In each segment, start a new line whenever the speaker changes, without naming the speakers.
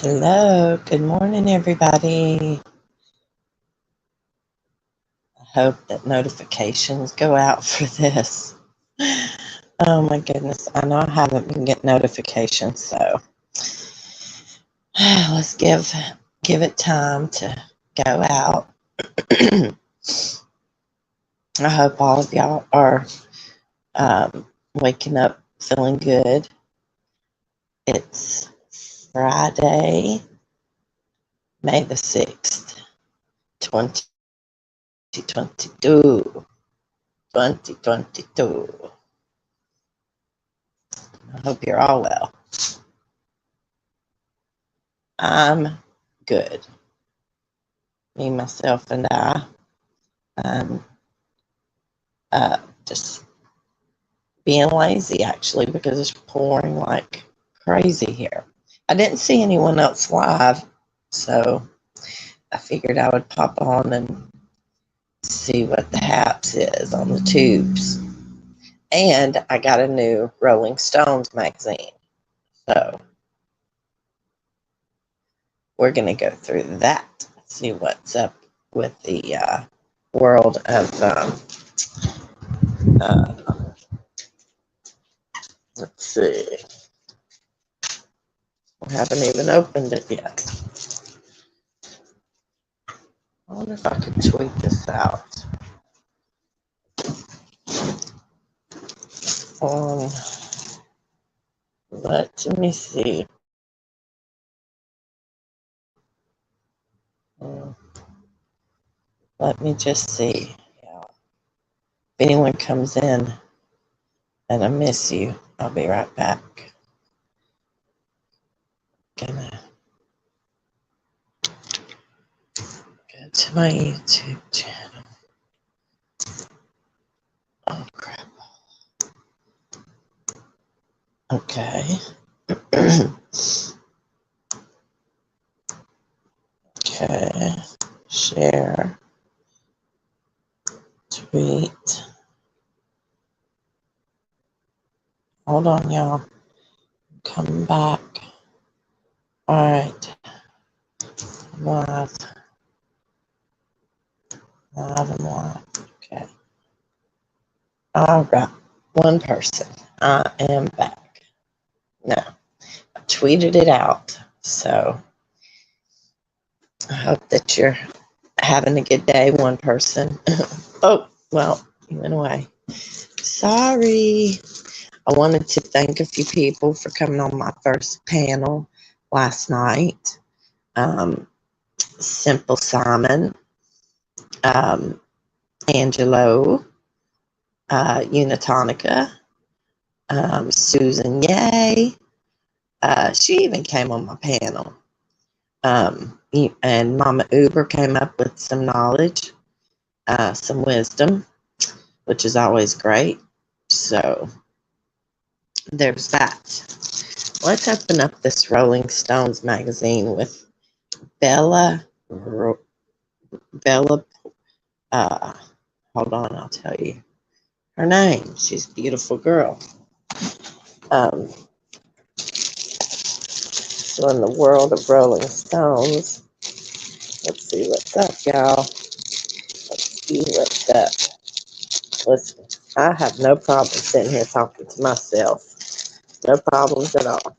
Hello, good morning, everybody. I hope that notifications go out for this. Oh my goodness, I know I haven't been getting notifications, so let's give it time to go out. I hope all of y'all are waking up feeling good. It's Friday, May the 6th, 2022. 2022. I hope you're all well. I'm good. Me, myself, and I. Um, just being lazy, actually, because it's pouring like crazy here. I didn't see anyone else live, so I figured I would pop on and see what the haps is on the tubes. And I got a new Rolling Stones magazine, so we're going to go through that, see what's up with the world of, let's see, I haven't even opened it yet. I wonder if I could tweet this out. Let me see. Let me just see. Yeah. If anyone comes in and I miss you, I'll be right back. Gonna go to my YouTube channel. Oh crap. Okay. Okay. Share. Tweet. Hold on, y'all. Come back. All right. Live. Live and live. Okay. All right. One person. I am back. Now, I tweeted it out. So I hope that you're having a good day, one person. Oh, well, he went away. Sorry. I wanted to thank a few people for coming on my first panel last night. Simple Simon, Angelo, Unitonica, Susan Yay. She even came on my panel. And Mama Uber came up with some knowledge, some wisdom, which is always great. So there's that. Let's open up this Rolling Stones magazine with Bella. Bella. Hold on, I'll tell you her name. She's a beautiful girl. So in the world of Rolling Stones, let's see what's up, y'all. Let's see what's up. Listen, I have no problem sitting here talking to myself. No problems at all.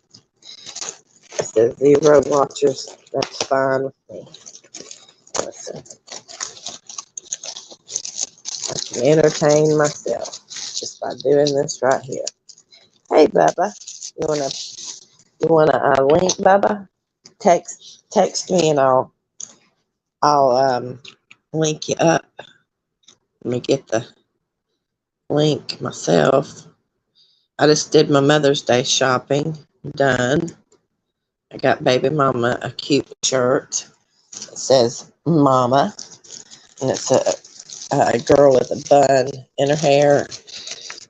If there's 0 watchers, that's fine with me. Listen, I can entertain myself just by doing this right here. Hey, Bubba, you wanna link, Bubba? Text me and I'll link you up. Let me get the link myself. I just did my Mother's Day shopping. Done. I got baby mama a cute shirt. It says mama. And it's a girl with a bun in her hair.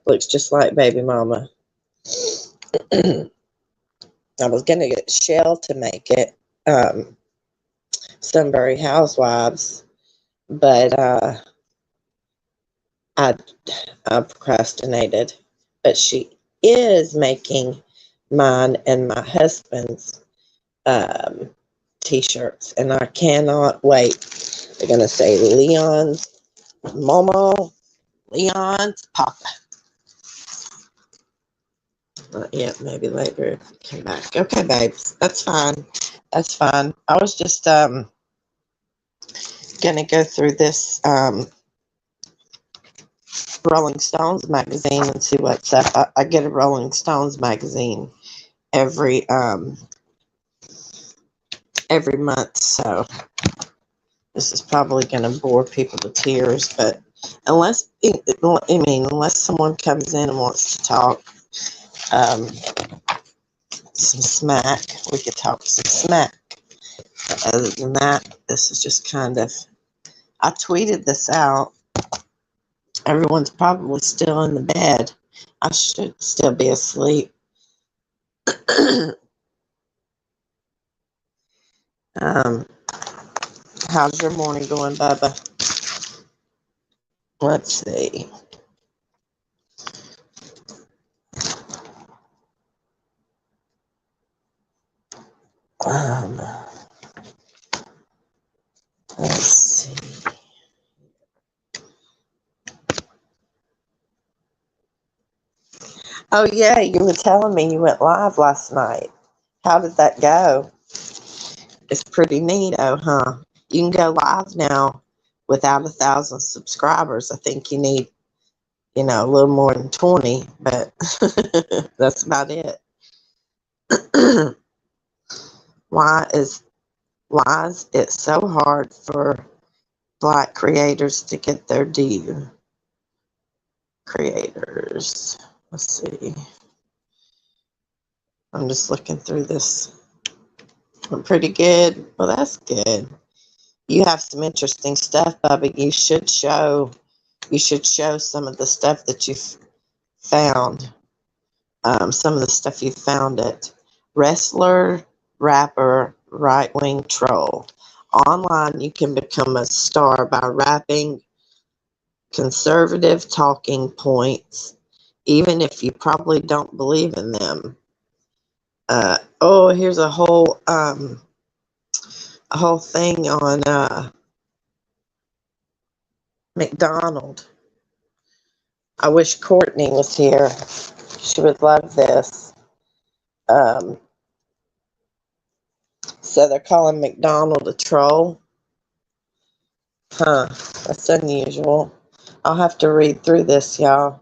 Looks just like baby mama. I was going to get Shell to make it. Sunbury Housewives. But I procrastinated. But she is making mine and my husband's t-shirts, and I cannot wait. They're going to say Leon's Momo, Leon's Papa. Yeah, maybe later if you come back. Okay, babes, that's fine. That's fine. I was just gonna go through this Rolling Stones magazine and see what's up. I get a Rolling Stones magazine every month, so this is probably gonna bore people to tears. But unless someone comes in and wants to talk some smack, we could talk some smack. But other than that, this is just kind of. I tweeted this out. Everyone's probably still in the bed. I should still be asleep. How's your morning going, Bubba? Let's see. Let's see. Oh, yeah, you were telling me you went live last night. How did that go? It's pretty neato, huh? You can go live now without 1,000 subscribers. I think you need, a little more than 20, but that's about it. Why is it so hard for Black creators to get their due? Creators. Let's see. I'm just looking through this. I'm pretty good. Well, that's good. You have some interesting stuff, Bubba. You should show some of the stuff that you've found. Some of the stuff you found at Wrestler, Rapper, Right Wing Troll. Online, you can become a star by rapping conservative talking points, even if you probably don't believe in them. Here's a whole thing on McDonald. I wish Courtney was here. She would love this. So they're calling McDonald a troll. Huh, that's unusual. I'll have to read through this, y'all.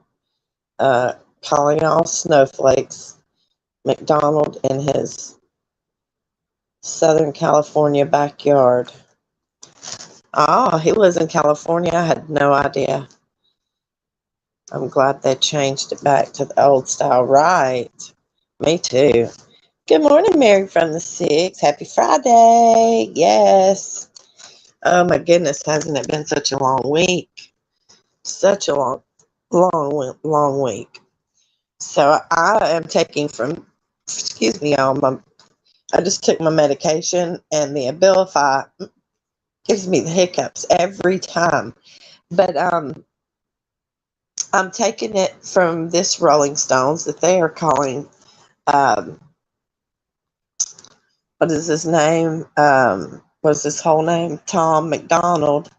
Calling all snowflakes McDonald in his Southern California backyard. Oh, he lives in California. I had no idea. I'm glad they changed it back to the old style. Right. Me too. Good morning, Mary from the 6. Happy Friday. Yes. Oh my goodness, hasn't it been such a long week? Such a long week. So I am taking excuse me, y'all, I just took my medication, and the Abilify gives me the hiccups every time. But I'm taking it from this Rolling Stones that they are calling, what is his name? What's his whole name? Tom McDonald,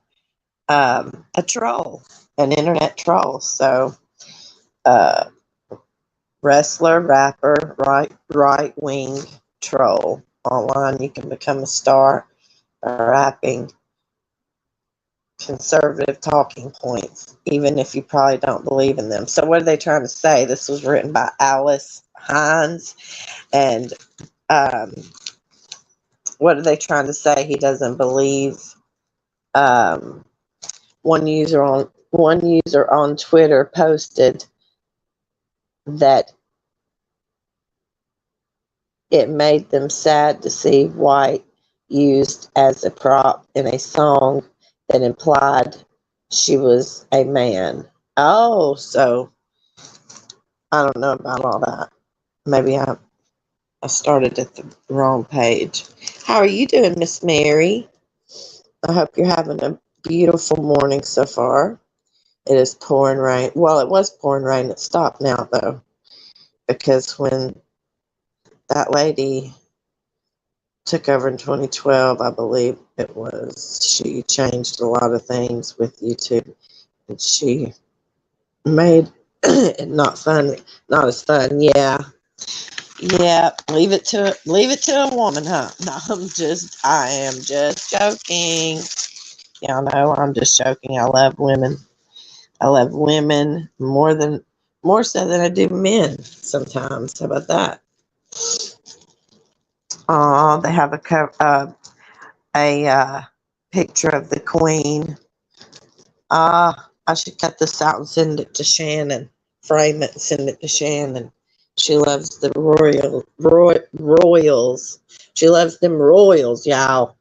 a troll, an internet troll. So, wrestler, rapper, right wing troll. Online, you can become a star by rapping conservative talking points, even if you probably don't believe in them. So what are they trying to say? This was written by Alice Hines, and what are they trying to say? He doesn't believe. One user on Twitter posted that it made them sad to see White used as a prop in a song that implied she was a man. Oh, so I don't know about all that. Maybe I started at the wrong page. How are you doing, Miss Mary? I hope you're having a beautiful morning so far. It is pouring rain. Well, it was pouring rain. It stopped now, though, because when that lady took over in 2012, I believe it was. She changed a lot of things with YouTube, and she made it not fun, not as fun. Yeah, yeah. Leave it to a woman, huh? No, I am just joking. Y'all know I'm just joking. I love women. I love women more so than I do men sometimes. How about that? Oh, they have a picture of the Queen. I should cut this out and send it to Shannon. Frame it and send it to Shannon. She loves the royals. She loves them royals, y'all.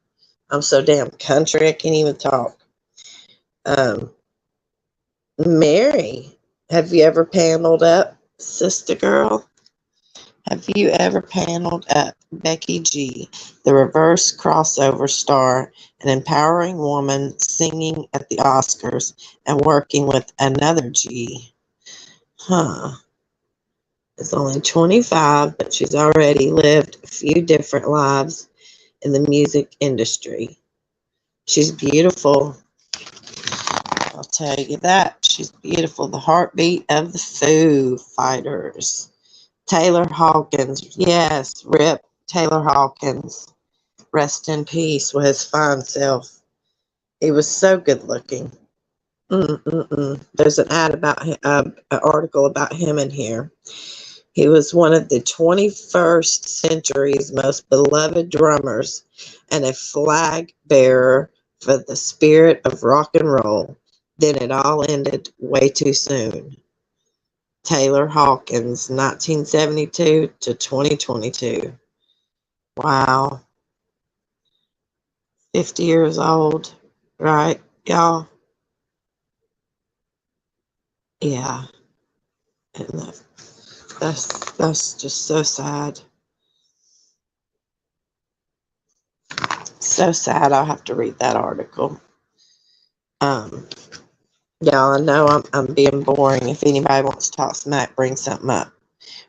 I'm so damn country I can't even talk. Um, Mary, have you ever paneled up, sister girl? Have you ever paneled up Becky G, the reverse crossover star, an empowering woman singing at the Oscars and working with another G? Huh. Is only 25, but she's already lived a few different lives in the music industry. She's beautiful. I'll tell you that. She's beautiful. The heartbeat of the Foo Fighters. Taylor Hawkins. Yes, rip Taylor Hawkins. Rest in peace with his fine self. He was so good looking. There's an ad about him, an article about him in here. He was one of the 21st century's most beloved drummers and a flag bearer for the spirit of rock and roll. Then it all ended way too soon. Taylor Hawkins, 1972 to 2022. Wow. 50 years old, right, y'all? Yeah. And that's just so sad. So sad. I'll have to read that article. Y'all, I know I'm being boring. If anybody wants to talk smack, bring something up.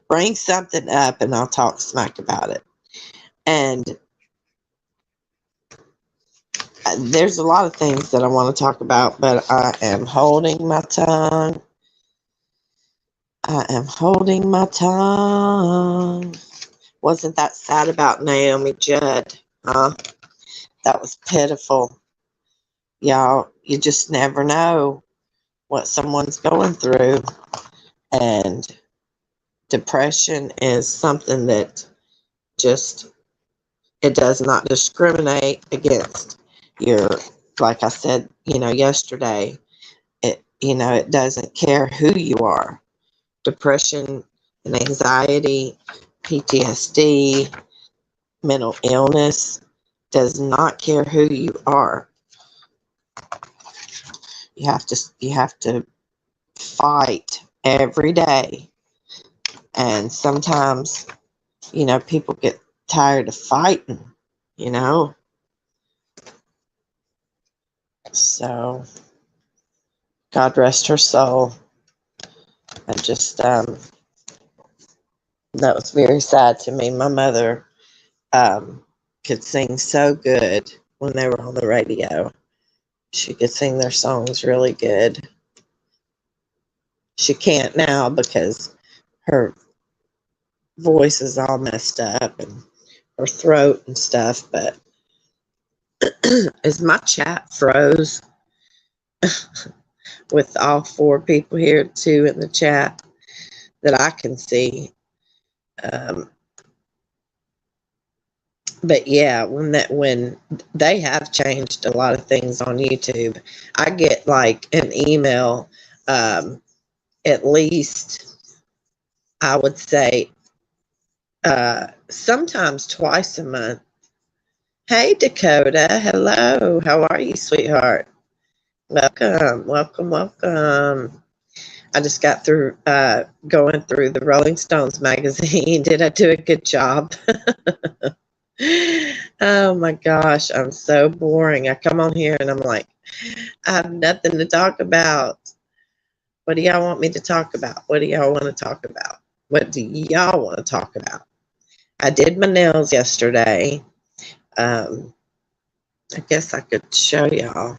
Bring something up and I'll talk smack about it. And there's a lot of things that I want to talk about, but I am holding my tongue. I am holding my tongue. Wasn't that sad about Naomi Judd? Huh? That was pitiful. Y'all, you just never know what someone's going through. And depression is something that just, it does not discriminate against your, like I said, yesterday, it doesn't care who you are. Depression and anxiety, PTSD, mental illness does not care who you are. You have to fight every day. And sometimes, people get tired of fighting, So, God rest her soul. I just, that was very sad to me. My mother could sing so good when they were on the radio. She could sing their songs really good. She can't now because her voice is all messed up and her throat and stuff, but is my chat froze with all 4 people here, 2 in the chat that I can see. But yeah, when they have changed a lot of things on YouTube, I get like an email, at least I would say, sometimes twice a month. Hey Dakota, hello, how are you, sweetheart? Welcome, welcome, welcome. I just got through going through the Rolling Stones magazine. Did I do a good job? Oh my gosh, I'm so boring. I come on here and I'm like, I have nothing to talk about. What do y'all want me to talk about? What do y'all want to talk about? What do y'all want to talk about? I did my nails yesterday. I guess I could show y'all.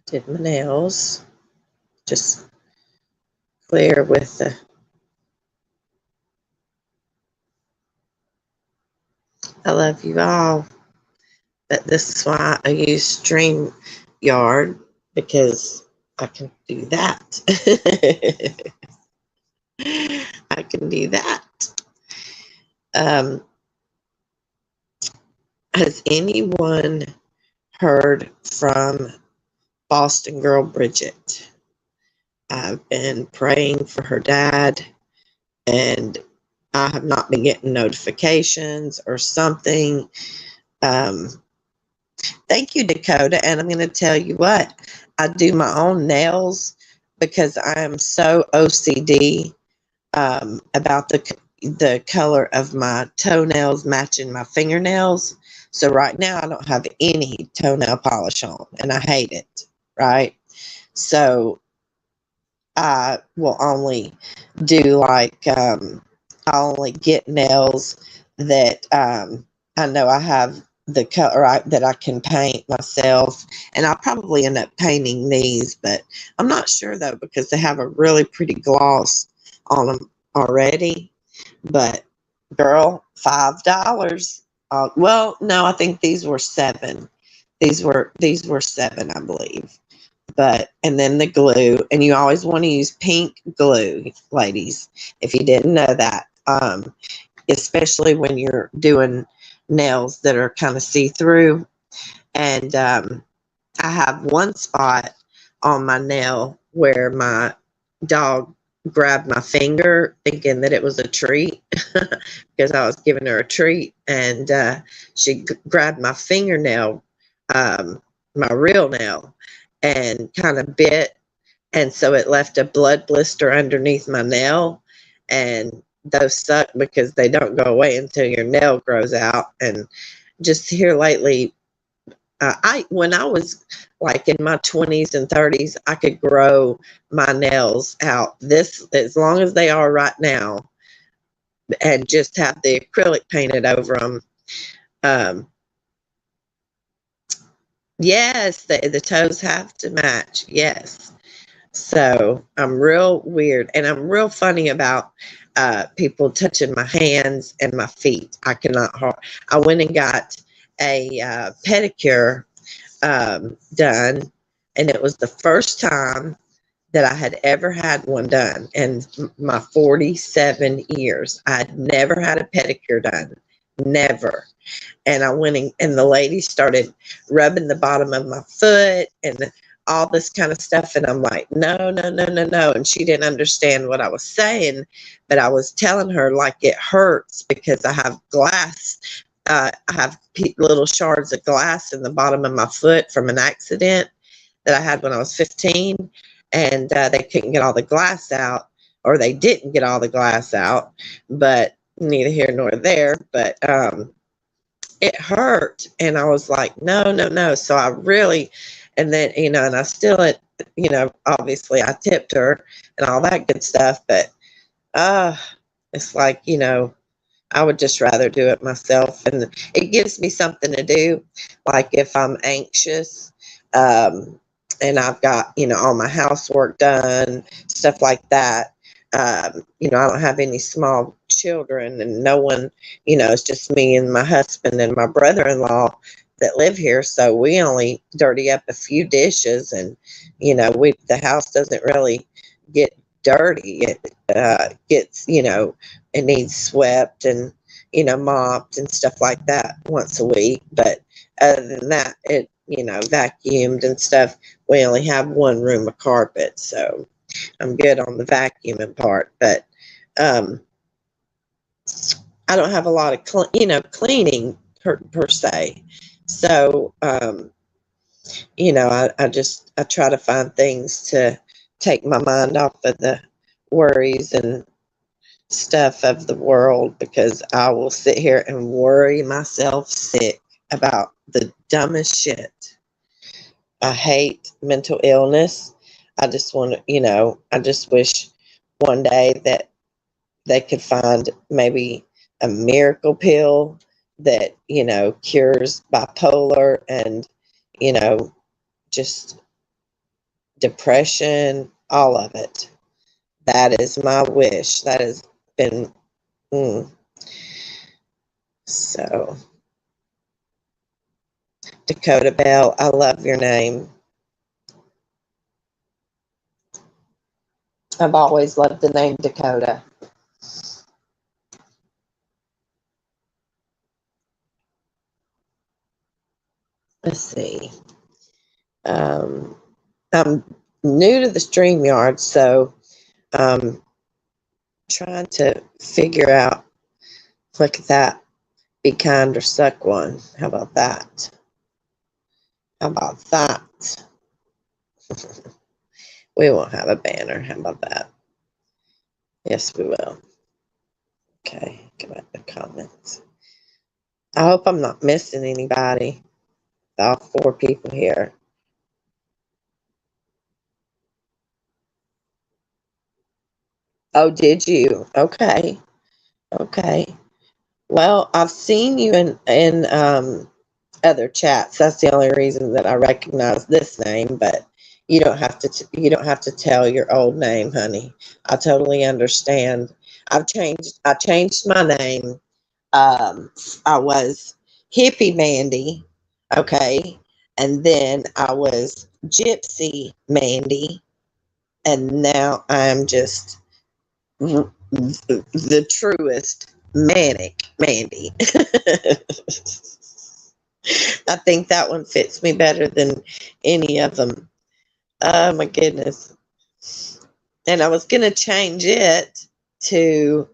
Did my nails just clear with the. I love you all, but this is why I use StreamYard, because I can do that. I can do that. Um, has anyone heard from Boston girl Bridget? I've been praying for her dad, and I have not been getting notifications or something. Thank you, Dakota. And I'm going to tell you what, I do my own nails because I am so OCD about the color of my toenails matching my fingernails. So right now I don't have any toenail polish on, and I hate it, right? So I will only do like I'll only get nails that I know I have the color that I can paint myself, and I'll probably end up painting these, but I'm not sure though because they have a really pretty gloss on them already. But girl, $5. Well, no, I think these were 7. These were 7, I believe. But and then the glue, and you always want to use pink glue, ladies, if you didn't know that, especially when you're doing nails that are kind of see-through. And I have one spot on my nail where my dog grabbed my finger thinking that it was a treat because I was giving her a treat, and she grabbed my fingernail, my real nail, and kind of bit, and so it left a blood blister underneath my nail, and those suck because they don't go away until your nail grows out. And just here lately, when I was like in my 20s and 30s, I could grow my nails out this as long as they are right now, and just have the acrylic painted over them. Yes, the toes have to match. Yes. So I'm real weird, and I'm real funny about people touching my hands and my feet. I cannot. I went and got a pedicure done, and it was the first time that I had ever had one done in my 47 years. I had never had a pedicure done, never. And I went in, and the lady started rubbing the bottom of my foot and all this kind of stuff. And I'm like, no, no, no, no, no. And she didn't understand what I was saying, but I was telling her like it hurts because I have glass. I have little shards of glass in the bottom of my foot from an accident that I had when I was 15. And they couldn't get all the glass out, or they didn't get all the glass out, but neither here nor there. But it hurt, and I was like, no, no, no. So I really, and then, and I still, obviously I tipped her and all that good stuff, but it's like, I would just rather do it myself, and it gives me something to do. Like if I'm anxious, and I've got, all my housework done, stuff like that. I don't have any small children, and no one, it's just me and my husband and my brother-in-law that live here. So we only dirty up a few dishes, and, the house doesn't really get dirty. It gets, it needs swept and, mopped and stuff like that once a week. But other than that, it, vacuumed and stuff. We only have one room of carpet, so I'm good on the vacuuming part. But I don't have a lot of cleaning per se. So I try to find things to take my mind off of the worries and stuff of the world, because I will sit here and worry myself sick about the dumbest shit. I hate mental illness. I just want to, I just wish one day that they could find maybe a miracle pill that, cures bipolar and, just depression, all of it. That is my wish. That has been, so. Dakota Bell, I love your name. I've always loved the name Dakota. Let's see. I'm new to the StreamYard, so trying to figure out, look at that, be kind or suck one. How about that? How about that? We won't have a banner. How about that? Yes, we will. Okay, go back to comments. I hope I'm not missing anybody. All 4 people here. Oh, did you? Okay. Okay. Well, I've seen you in other chats. That's the only reason that I recognize this name, but you don't have to tell your old name, honey. I totally understand. I changed my name. I was Hippie Mandy, okay, and then I was Gypsy Mandy, and now I'm just the truest Manic Mandy. I think that one fits me better than any of them. Oh my goodness. And I was going to change it to,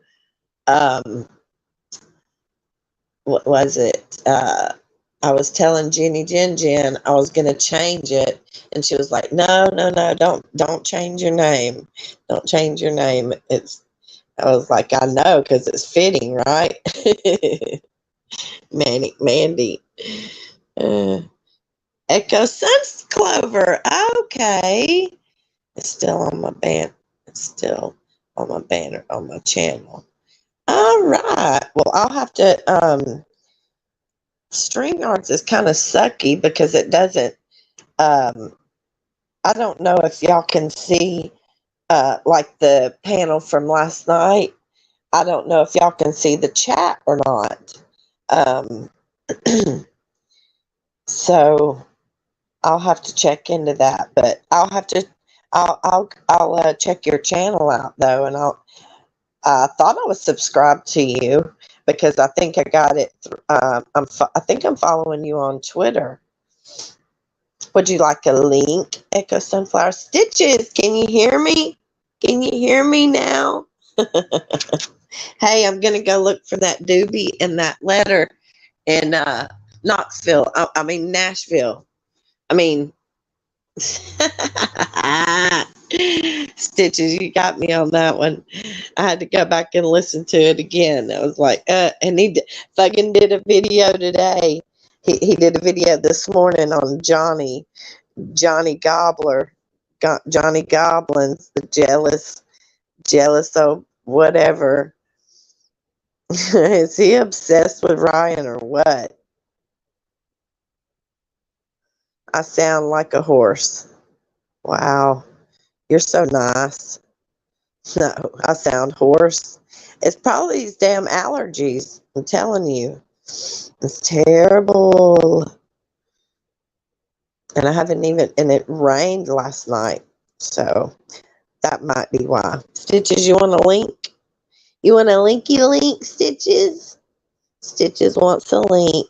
what was it? I was telling Jenny Jen I was going to change it. And she was like, no, don't change your name. Don't change your name. I was like, I know, because it's fitting, right? Manic Mandy. Echo Suns Clover. Okay. It's still on my band. It's still on my banner on my channel. All right. Well, I'll have to. StreamYards is kind of sucky because it doesn't. I don't know if y'all can see, like the panel from last night. I don't know if y'all can see the chat or not. So I'll have to check into that, but I'll check your channel out though, and I thought I was subscribed to you because I think I got it. I think I'm following you on Twitter. Would you like a link? Echo Sunflower Stitches. Can you hear me? Can you hear me now? Hey, I'm gonna go look for that doobie and that letter in Knoxville. I mean Nashville. I mean Stitches, you got me on that one. I had to go back and listen to it again. I was like, and he fucking did a video today. He did a video this morning on Johnny Gobbler, Johnny Goblins, the jealous of whatever. Is he obsessed with Ryan or what? I sound like a horse. Wow, you're so nice. No, I sound hoarse. It's probably these damn allergies. I'm telling you. It's terrible. And I haven't even, and it rained last night. So that might be why. Stitches, you want a link? You want a linky link, Stitches? Stitches wants a link.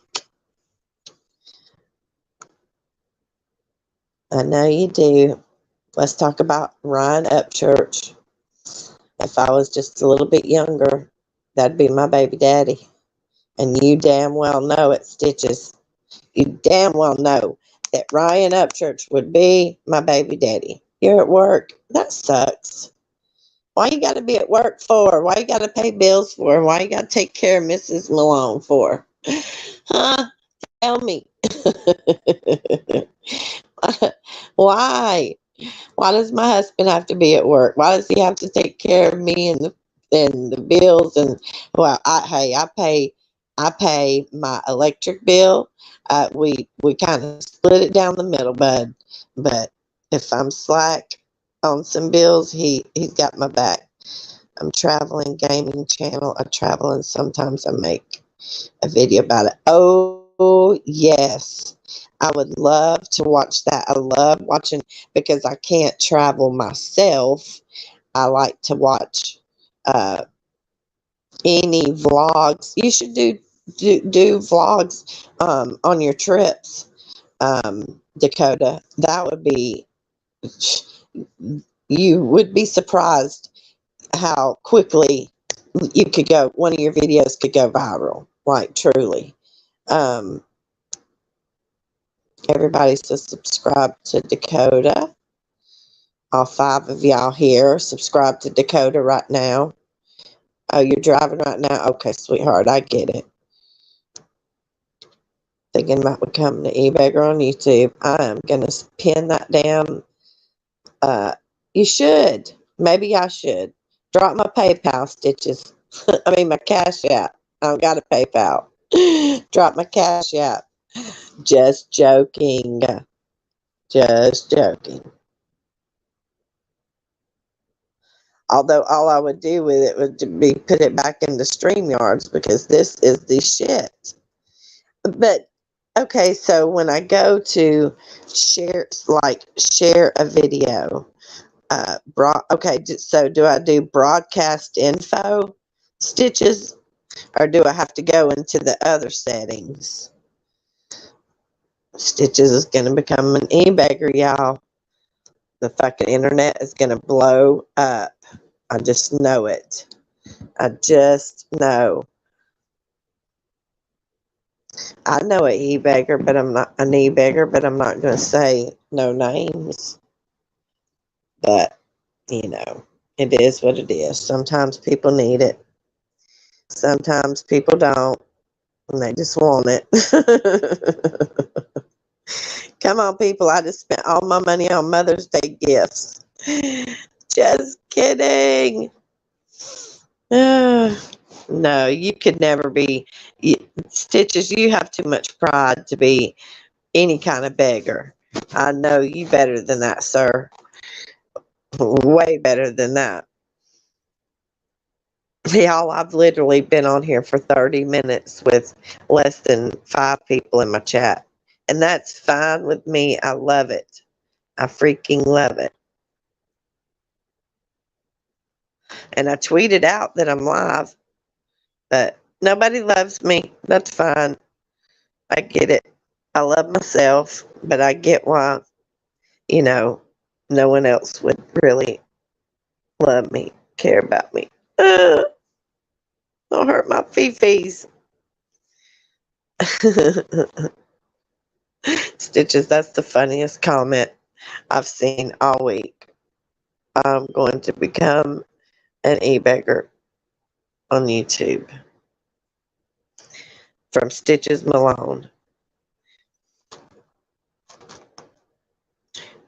I know you do. Let's talk about Ryan Upchurch. If I was just a little bit younger, that'd be my baby daddy. And you damn well know it, Stitches. You damn well know that Ryan Upchurch would be my baby daddy. You're at work. That sucks. Why you got to be at work for? Why you got to pay bills for? Why you got to take care of Mrs. Malone for? Huh? Tell me. Why? Why does my husband have to be at work? Why does he have to take care of me and and the bills, and well, I pay my electric bill. We kind of split it down the middle, bud. But if I'm slack on some bills, he's got my back. I'm traveling gaming channel. I travel and sometimes I make a video about it. Oh yes, I would love to watch that. I love watching because I can't travel myself. I like to watch uh, any vlogs. You should do vlogs on your trips, Dakota. That would be. You would be surprised how quickly you could go. One of your videos could go viral. Like truly. Um, Everybody says subscribe to Dakota. All 5 of y'all here, subscribe to Dakota right now. Oh, you're driving right now? Okay, sweetheart, I get it. Thinking about becoming an e-bagger on YouTube. I am going to pin that down. You should. Maybe I should. Drop my PayPal, Stitches. I mean, my Cash App. I've got a PayPal. Drop my Cash App. Just joking. Just joking. Although all I would do with it would be put it back into StreamYards because this is the shit. But okay, so when I go to share a video, so do I do broadcast info Stitches, or do I have to go into the other settings? Stitches is going to become an e-bagger, y'all. The fucking internet is going to blow up. I just know it. I just know. I know an e-bagger, but I'm not an e-bagger, but I'm not going to say no names. But, it is what it is. Sometimes people need it. Sometimes people don't, and they just want it. Come on, people. I just spent all my money on Mother's Day gifts. Just kidding. No, you could never be. Stitches, you have too much pride to be any kind of beggar. I know you better than that, sir. Way better than that. Y'all, I've literally been on here for 30 minutes with less than 5 people in my chat. And that's fine with me. I love it. I freaking love it. And I tweeted out that I'm live, but nobody loves me. That's fine. I get it. I love myself, but I get why, no one else would really love me, care about me. Don't hurt my fee-fees. Stitches, that's the funniest comment I've seen all week. I'm going to become an e-bagger on YouTube. From Stitches Malone.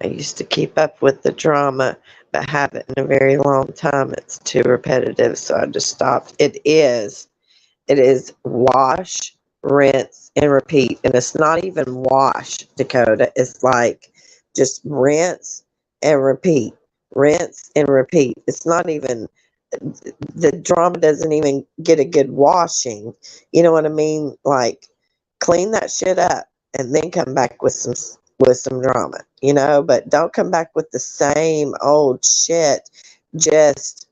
I used to keep up with the drama, but haven't in a very long time. It's too repetitive, so I just stopped. It is wash, rinse, and repeat. And it's not even wash, Dakota. It's like just rinse and repeat. Rinse and repeat. It's not even, the drama doesn't even get a good washing. You know what I mean? Like, clean that shit up and then come back with some drama, but don't come back with the same old shit, just,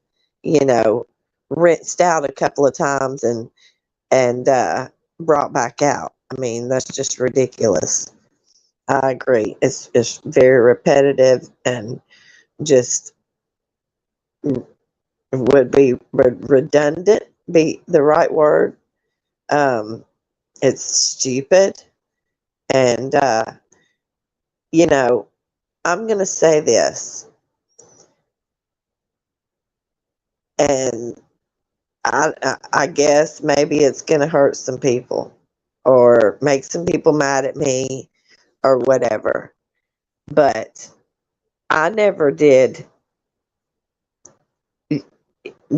rinsed out a couple of times and brought back out. I mean, that's just ridiculous. I agree. It's very repetitive and just would be redundant, be the right word. It's stupid. And, I'm going to say this. And I guess maybe it's going to hurt some people or make some people mad at me or whatever. But I never did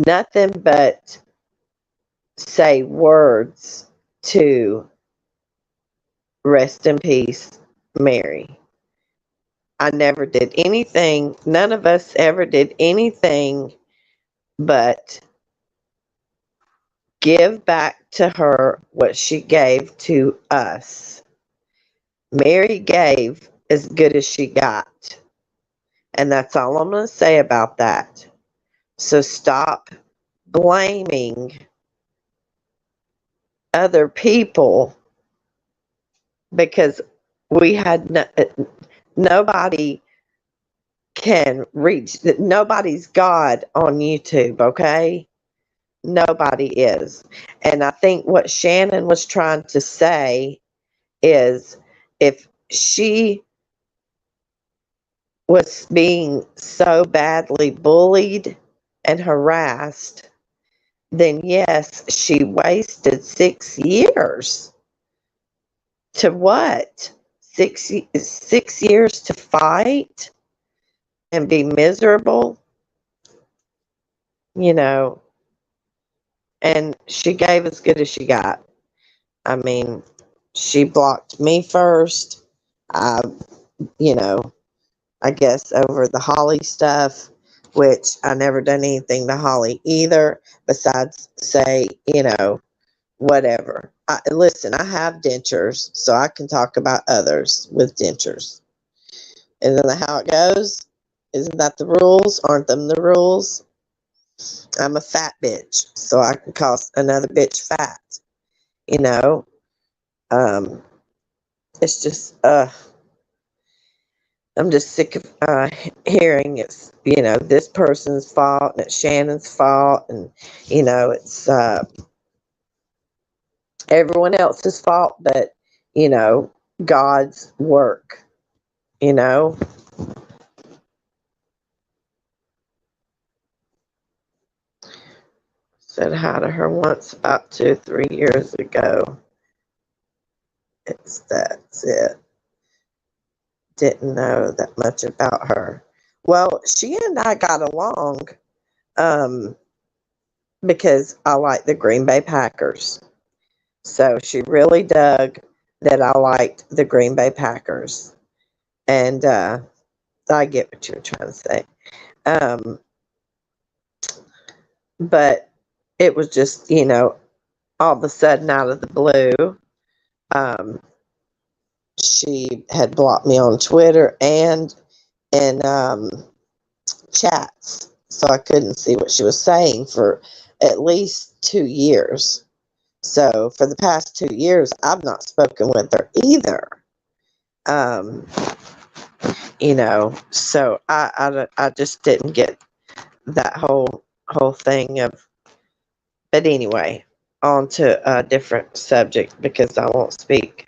nothing but say words to rest in peace, Mary. I never did anything. None of us ever did anything but give back to her what she gave to us. Mary gave as good as she got. And that's all I'm going to say about that. So stop blaming other people because we had nobody can reach, nobody's God on YouTube, okay? Nobody is. And I think what Shannon was trying to say is if she was being so badly bullied and harassed, then yes, she wasted 6 years. To what? 6 years to fight and be miserable, you know, and she gave as good as she got. I mean, she blocked me first. I, you know, I guess over the Holly stuff, which I never done anything to Holly either, besides say, whatever. Listen, I have dentures, so I can talk about others with dentures. Isn't that how it goes? Isn't that the rules? Aren't them the rules? I'm a fat bitch, so I can call another bitch fat. You know, it's just, I'm just sick of hearing it's, this person's fault and it's Shannon's fault, and it's everyone else's fault, but God's work. Said hi to her once about 2-3 years ago. That's it. Didn't know that much about her. Well, she and I got along because I like the Green Bay Packers. So she really dug that I liked the Green Bay Packers. And I get what you're trying to say. But it was just, all of a sudden out of the blue, she had blocked me on Twitter and in chats. So I couldn't see what she was saying for at least 2 years. So for the past 2 years, I've not spoken with her either. So I just didn't get that whole thing of, but anyway, on to a different subject because I won't speak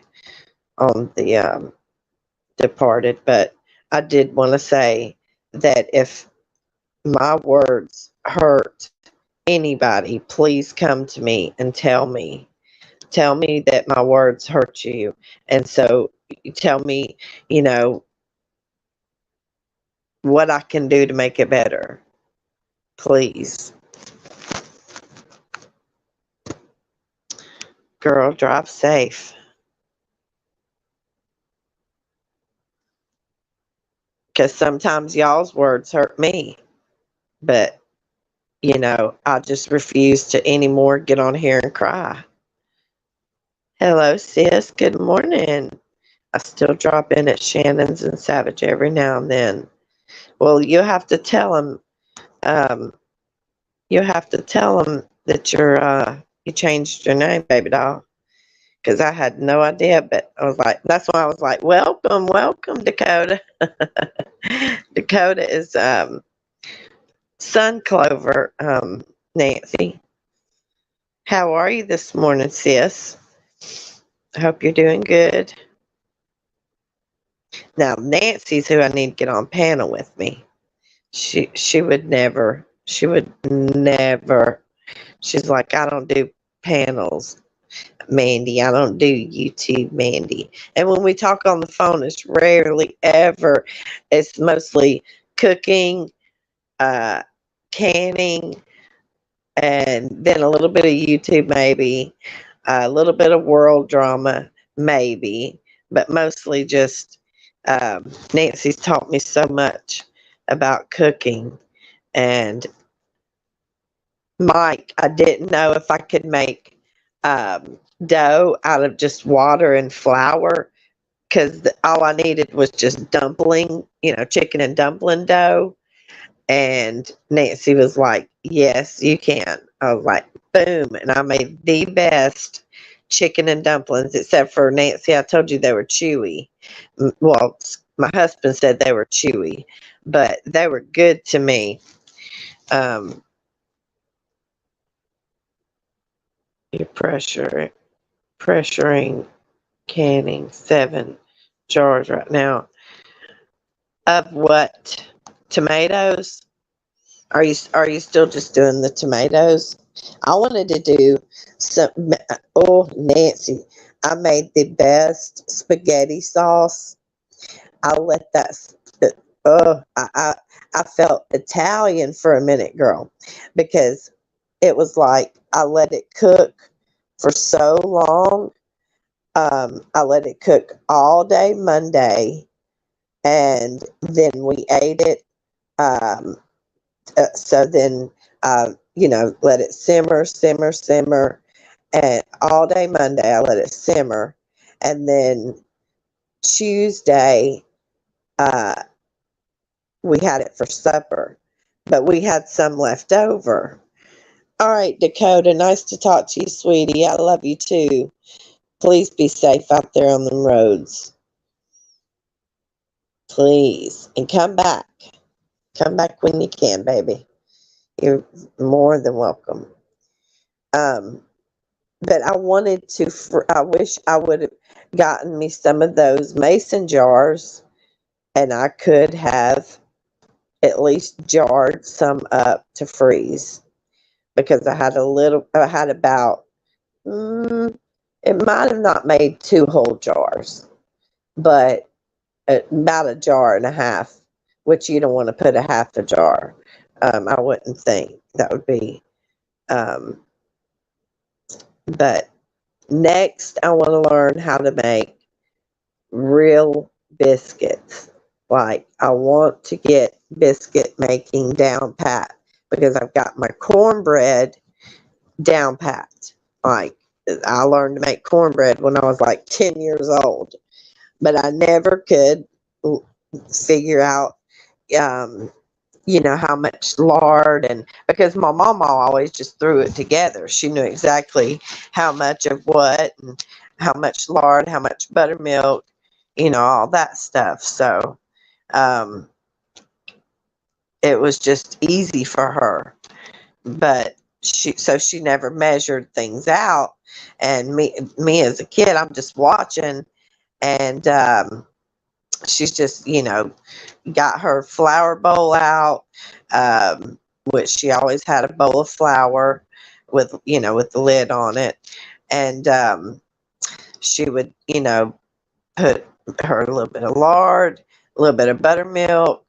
on the departed, but I did want to say that if my words hurt anybody, please come to me and tell me that my words hurt you. And so you tell me, what I can do to make it better. Please. Girl, drive safe. Because sometimes y'all's words hurt me. But, I just refuse to anymore get on here and cry. Hello, sis. Good morning. I still drop in at Shannon's and Savage every now and then. Well, you'll have to tell them. You'll have to tell them that you changed your name, baby doll. Because I had no idea, but I was like, that's why I was like, welcome, Dakota. Dakota is Sun Clover, Nancy. How are you this morning, sis? I hope you're doing good. Now, Nancy's who I need to get on panel with me. She would never. She's like, I don't do panels, Mandy. I don't do YouTube, Mandy. And when we talk on the phone, it's rarely ever. It's mostly cooking, canning, and then a little bit of YouTube, maybe a little bit of world drama, maybe, but mostly just Nancy's taught me so much about cooking. And Mike, I didn't know if I could make dough out of just water and flour, because all I needed was just dumpling, chicken and dumpling dough. And Nancy was like, "Yes, you can." I was like, "Boom." And I made the best chicken and dumplings, except for Nancy. I told you they were chewy. Well, my husband said they were chewy, but they were good to me. Um, you're pressuring canning 7 jars right now of what? Tomatoes? Are you still just doing the tomatoes? I wanted to do some. Oh, Nancy, I made the best spaghetti sauce. I let that. Oh, I felt Italian for a minute, girl, because it was like I let it cook for so long. I let it cook all day Monday, and then we ate it. Um, so then, let it simmer, simmer, simmer, and all day Monday I let it simmer, and then Tuesday uh, we had it for supper, but we had some left over. All right, Dakota, nice to talk to you, sweetie. I love you too. Please be safe out there on the roads. Please, and come back. Come back when you can, baby. You're more than welcome. Um, but I wanted to, I wish I would have gotten me some of those mason jars, and I could have at least jarred some up to freeze, because I had about, it might have not made 2 whole jars, but about a jar and a half, which you don't want to put a half a jar. I wouldn't think that would be, um, but next I want to learn how to make real biscuits. Like, I want to get biscuit making down pat, because I've got my cornbread down pat. Like, I learned to make cornbread when I was like 10 years old, but I never could figure out, um, how much lard, and because my mama always just threw it together. She knew exactly how much of what, and how much lard, how much buttermilk, all that stuff. So um, it was just easy for her. But she never measured things out. And me as a kid, I'm just watching, and she's just, got her flour bowl out, which she always had a bowl of flour with, with the lid on it. And she would, put her a little bit of lard, a little bit of buttermilk,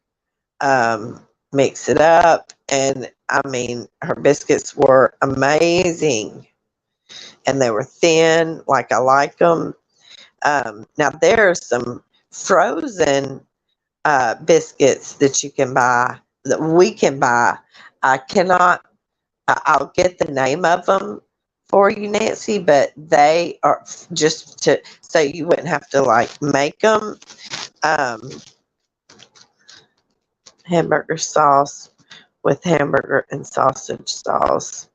mix it up. And I mean, her biscuits were amazing, and they were thin, like I like them. Now, there's some frozen biscuits that you can buy, that we can buy. I cannot, I'll get the name of them for you, Nancy, but they are just to, so you wouldn't have to like make them. Um, Hamburger sauce with hamburger and sausage sauce.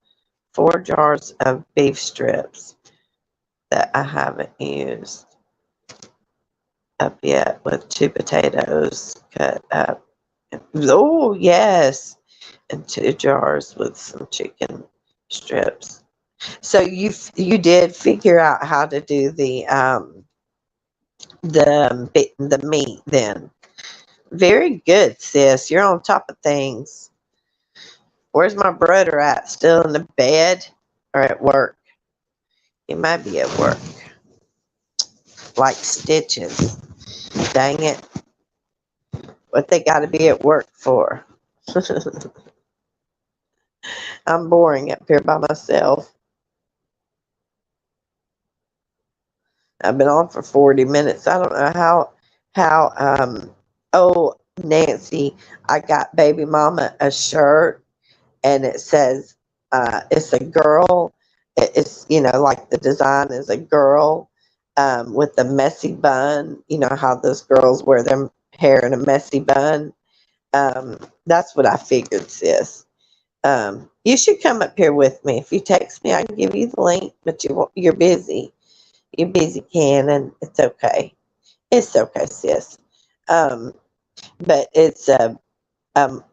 4 jars of beef strips that I haven't used up yet, with 2 potatoes cut up. Oh, yes. And 2 jars with some chicken strips. So you did figure out how to do the meat then. Very good, sis. You're on top of things. Where's my brother at? Still in the bed or at work? He might be at work. Like stitches. Dang it. What they got to be at work for? I'm boring up here by myself. I've been on for 40 minutes. I don't know how oh, Nancy, I got baby mama a shirt and it says it's a girl. It's, like the design is a girl with a messy bun. You know how those girls wear their hair in a messy bun. That's what I figured, sis. You should come up here with me. If you text me, I can give you the link, but you're busy. You're busy, Ken, and it's okay. It's okay, sis. Um, but it's um,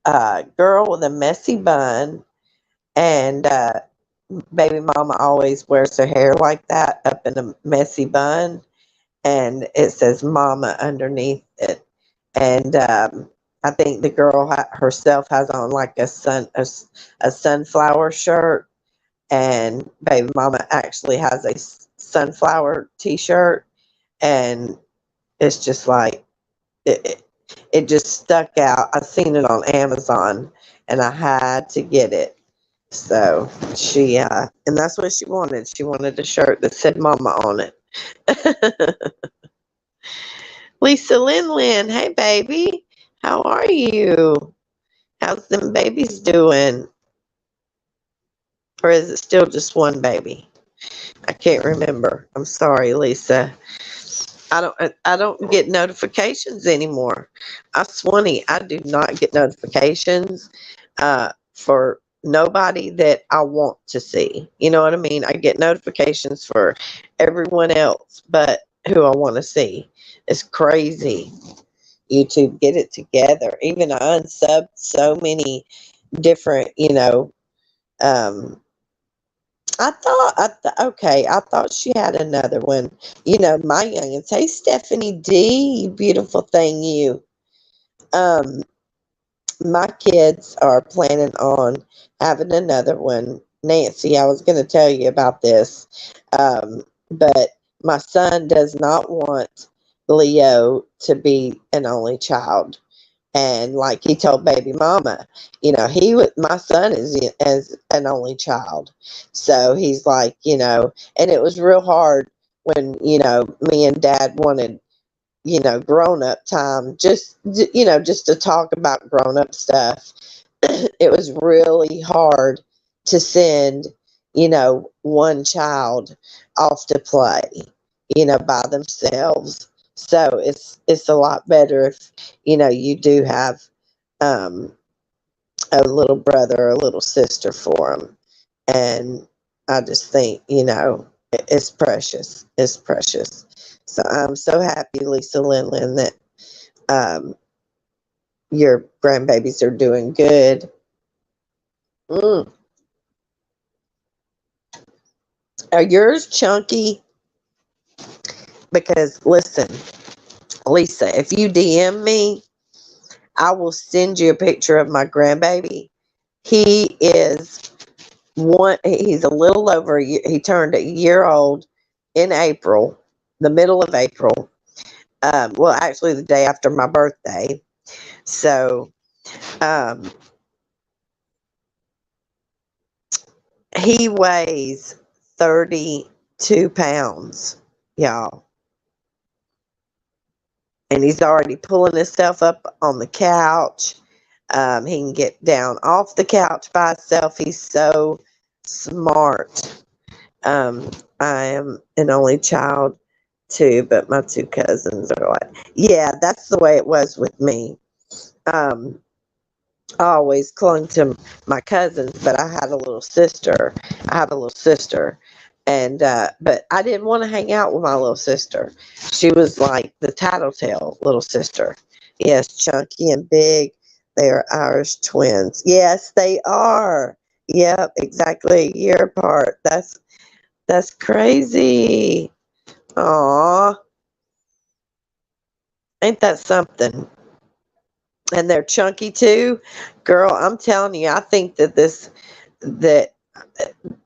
a girl with a messy bun, and baby mama always wears her hair like that, up in a messy bun, and it says mama underneath it. And I think the girl herself has on like a sunflower shirt, and baby mama actually has a sunflower t-shirt, and it's just like it just stuck out. I seen it on Amazon, and I had to get it. So she and that's what she wanted. She wanted a shirt that said mama on it. Lisa Lin, hey baby, how are you? How's them babies doing? Or is it still just one baby? I can't remember. I'm sorry, Lisa. I don't get notifications anymore. I swanny, I do not get notifications for nobody that I want to see. You know what I mean? I get notifications for everyone else but who I want to see. It's crazy. YouTube, get it together. Even I unsubbed so many different, um, okay, I thought she had another one. My youngins. Hey, Stephanie D, you beautiful thing, you. Um, my kids are planning on having another one. Nancy, I was going to tell you about this, but my son does not want Leo to be an only child. And like he told baby mama, my son is as an only child. So he's like, and it was real hard when, me and dad wanted, grown up time, just to talk about grown up stuff. It was really hard to send, one child off to play, by themselves. So it's a lot better if, you do have um, a little brother or a little sister for them. And I just think, it's precious. It's precious. So I'm so happy, Lisa Lin, that um, your grandbabies are doing good. Mm. Are yours chunky? Because listen, Lisa, if you DM me, I will send you a picture of my grandbaby. He is he's a little over a year. He turned a year old in April, the middle of April. Well, actually, the day after my birthday. So um, he weighs 32 pounds, y'all. And he's already pulling himself up on the couch. He can get down off the couch by himself. He's so smart. I am an only child too, but my two cousins are like, yeah, that's the way it was with me. Um, I always clung to my cousins, but I had a little sister. I have a little sister. And, but I didn't want to hang out with my little sister. She was like the tattletale little sister. Yes, chunky and big. They are Irish twins. Yes, they are. Yep, exactly a year apart. That's crazy. Aw, ain't that something? And they're chunky too. Girl, I'm telling you, I think that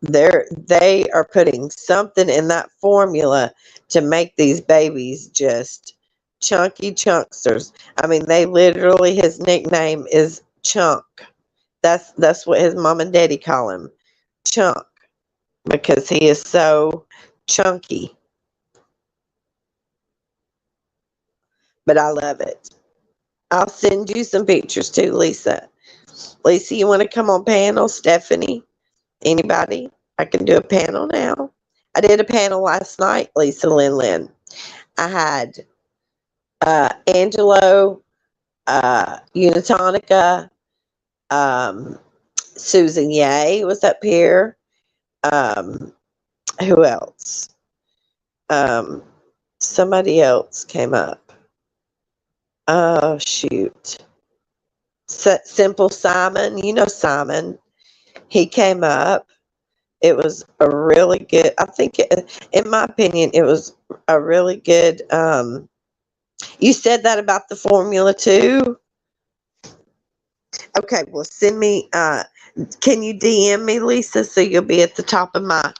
they are putting something in that formula to make these babies just chunky chunksters. I mean, they literally, his nickname is Chunk. That's what his mom and daddy call him, Chunk, because he is so chunky. But I love it. I'll send you some pictures too, Lisa. Lisa, you want to come on panel? Stephanie? Anybody? I can do a panel now. I did a panel last night, Lisa Lin. I had Angelo, Unitonica, Susan Ye was up here. Um, who else? Um, somebody else came up. Oh, shoot. Simple Simon. You know Simon. He came up. It was a really good, I think, in my opinion, it was a really good. You said that about the formula too? Okay, well, send me, can you DM me, Lisa, so you'll be at the top of my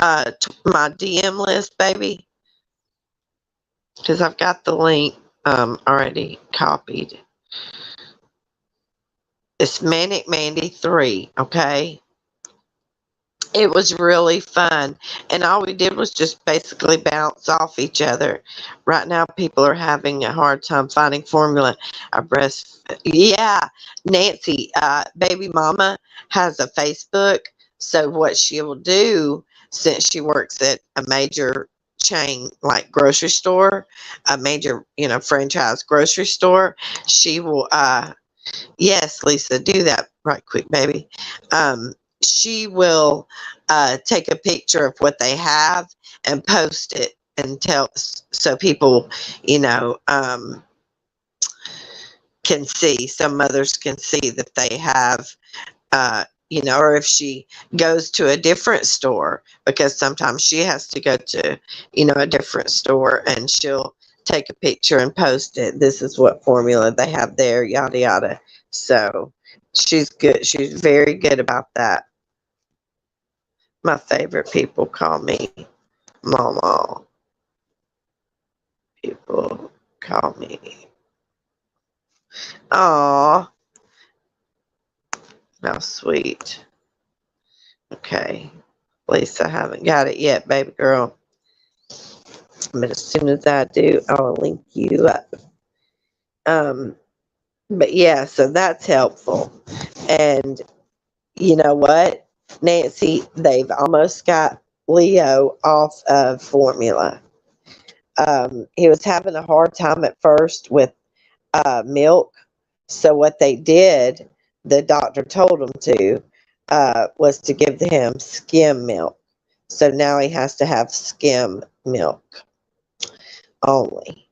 DM list, baby? Because I've got the link already copied. It's Manic Mandy 3, okay? It was really fun, and all we did was just basically bounce off each other. Right now, people are having a hard time finding formula. A breast, yeah, Nancy, baby mama has a Facebook. So what she will do, since she works at a major chain like grocery store, a major franchise grocery store, she will. Yes, Lisa, do that right quick, baby. She will take a picture of what they have and post it and tell so people, you know, can see. Some mothers can see that they have, or if she goes to a different store, because sometimes she has to go to, a different store, and she'll take a picture and post it. This is what formula they have there, yada, yada. So she's good. She's very good about that. My favorite people call me Mama. People call me. Aw, how sweet. Okay. At least I haven't got it yet, baby girl. But as soon as I do, I'll link you up. But yeah, so that's helpful. And you know what, Nancy, they've almost got Leo off of formula. He was having a hard time at first with milk. So what they did, the doctor told him to, was to give him skim milk. So now he has to have skim milk only.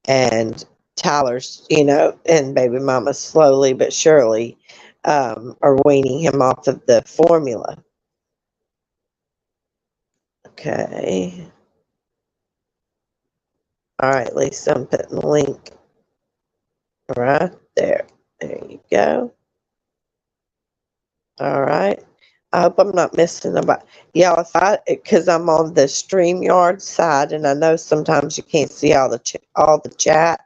And Tyler's, and baby mama slowly but surely are weaning him off of the formula. Okay. All right, Lisa, I'm putting the link right there. There you go. All right. I hope I'm not missing about y'all. Because I'm on the StreamYard side, and I know sometimes you can't see all the chat.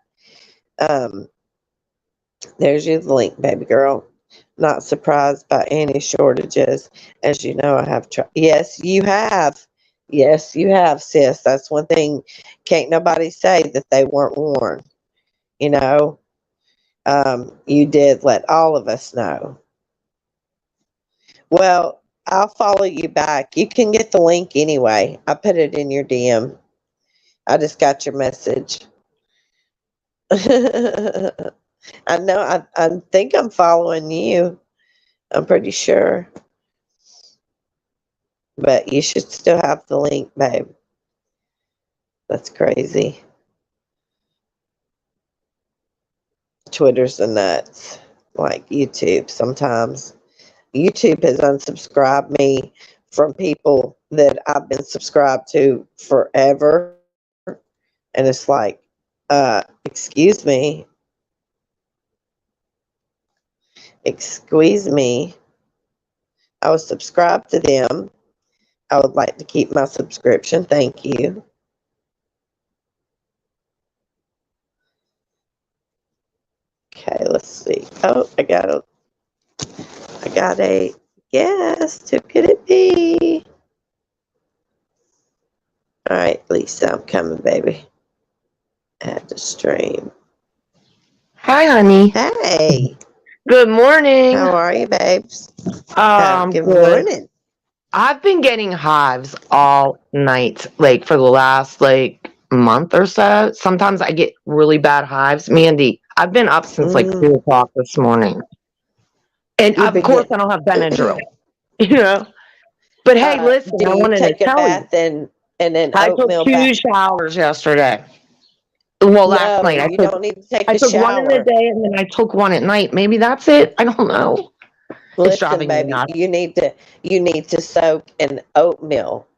There's your link, baby girl. Not surprised by any shortages, as you know. I have tried. Yes, you have. Yes, you have, sis. That's one thing. Can't nobody say that they weren't warned. You know, you did let all of us know. Well, I'll follow you back. You can get the link anyway. I put it in your DM. I just got your message. I know. I think I'm following you. I'm pretty sure. But you should still have the link, babe. That's crazy. Twitter's a nuts. Like YouTube sometimes. YouTube has unsubscribed me from people that I've been subscribed to forever. And it's like, excuse me. Excuse me. I was subscribed to them. I would like to keep my subscription. Thank you. Okay, let's see. Oh, I got it. I got a guest. Who could it be? All right, Lisa, I'm coming, baby. Add to stream.
Hi, honey.
Hey,
Good morning.
how are you, babes? Good
Good.
morning.
I've been getting hives all night, like for the last month or so. Sometimes I get really bad hives. Mandy, I've been up since like 2 o'clock this morning, and
You've
of
been
course I don't have Benadryl, you know. But hey, listen,
do
I
you
wanted to
take a
tell you,
bath and an
I took
oatmeal
2
bath?
showers yesterday. Well, last
No,
night
you don't need to take
I
a
took one in the
shower.
day and then I took one at night. Maybe that's it. I don't know. It's
Listen,
driving me
baby,
nuts.
you need to soak in oatmeal.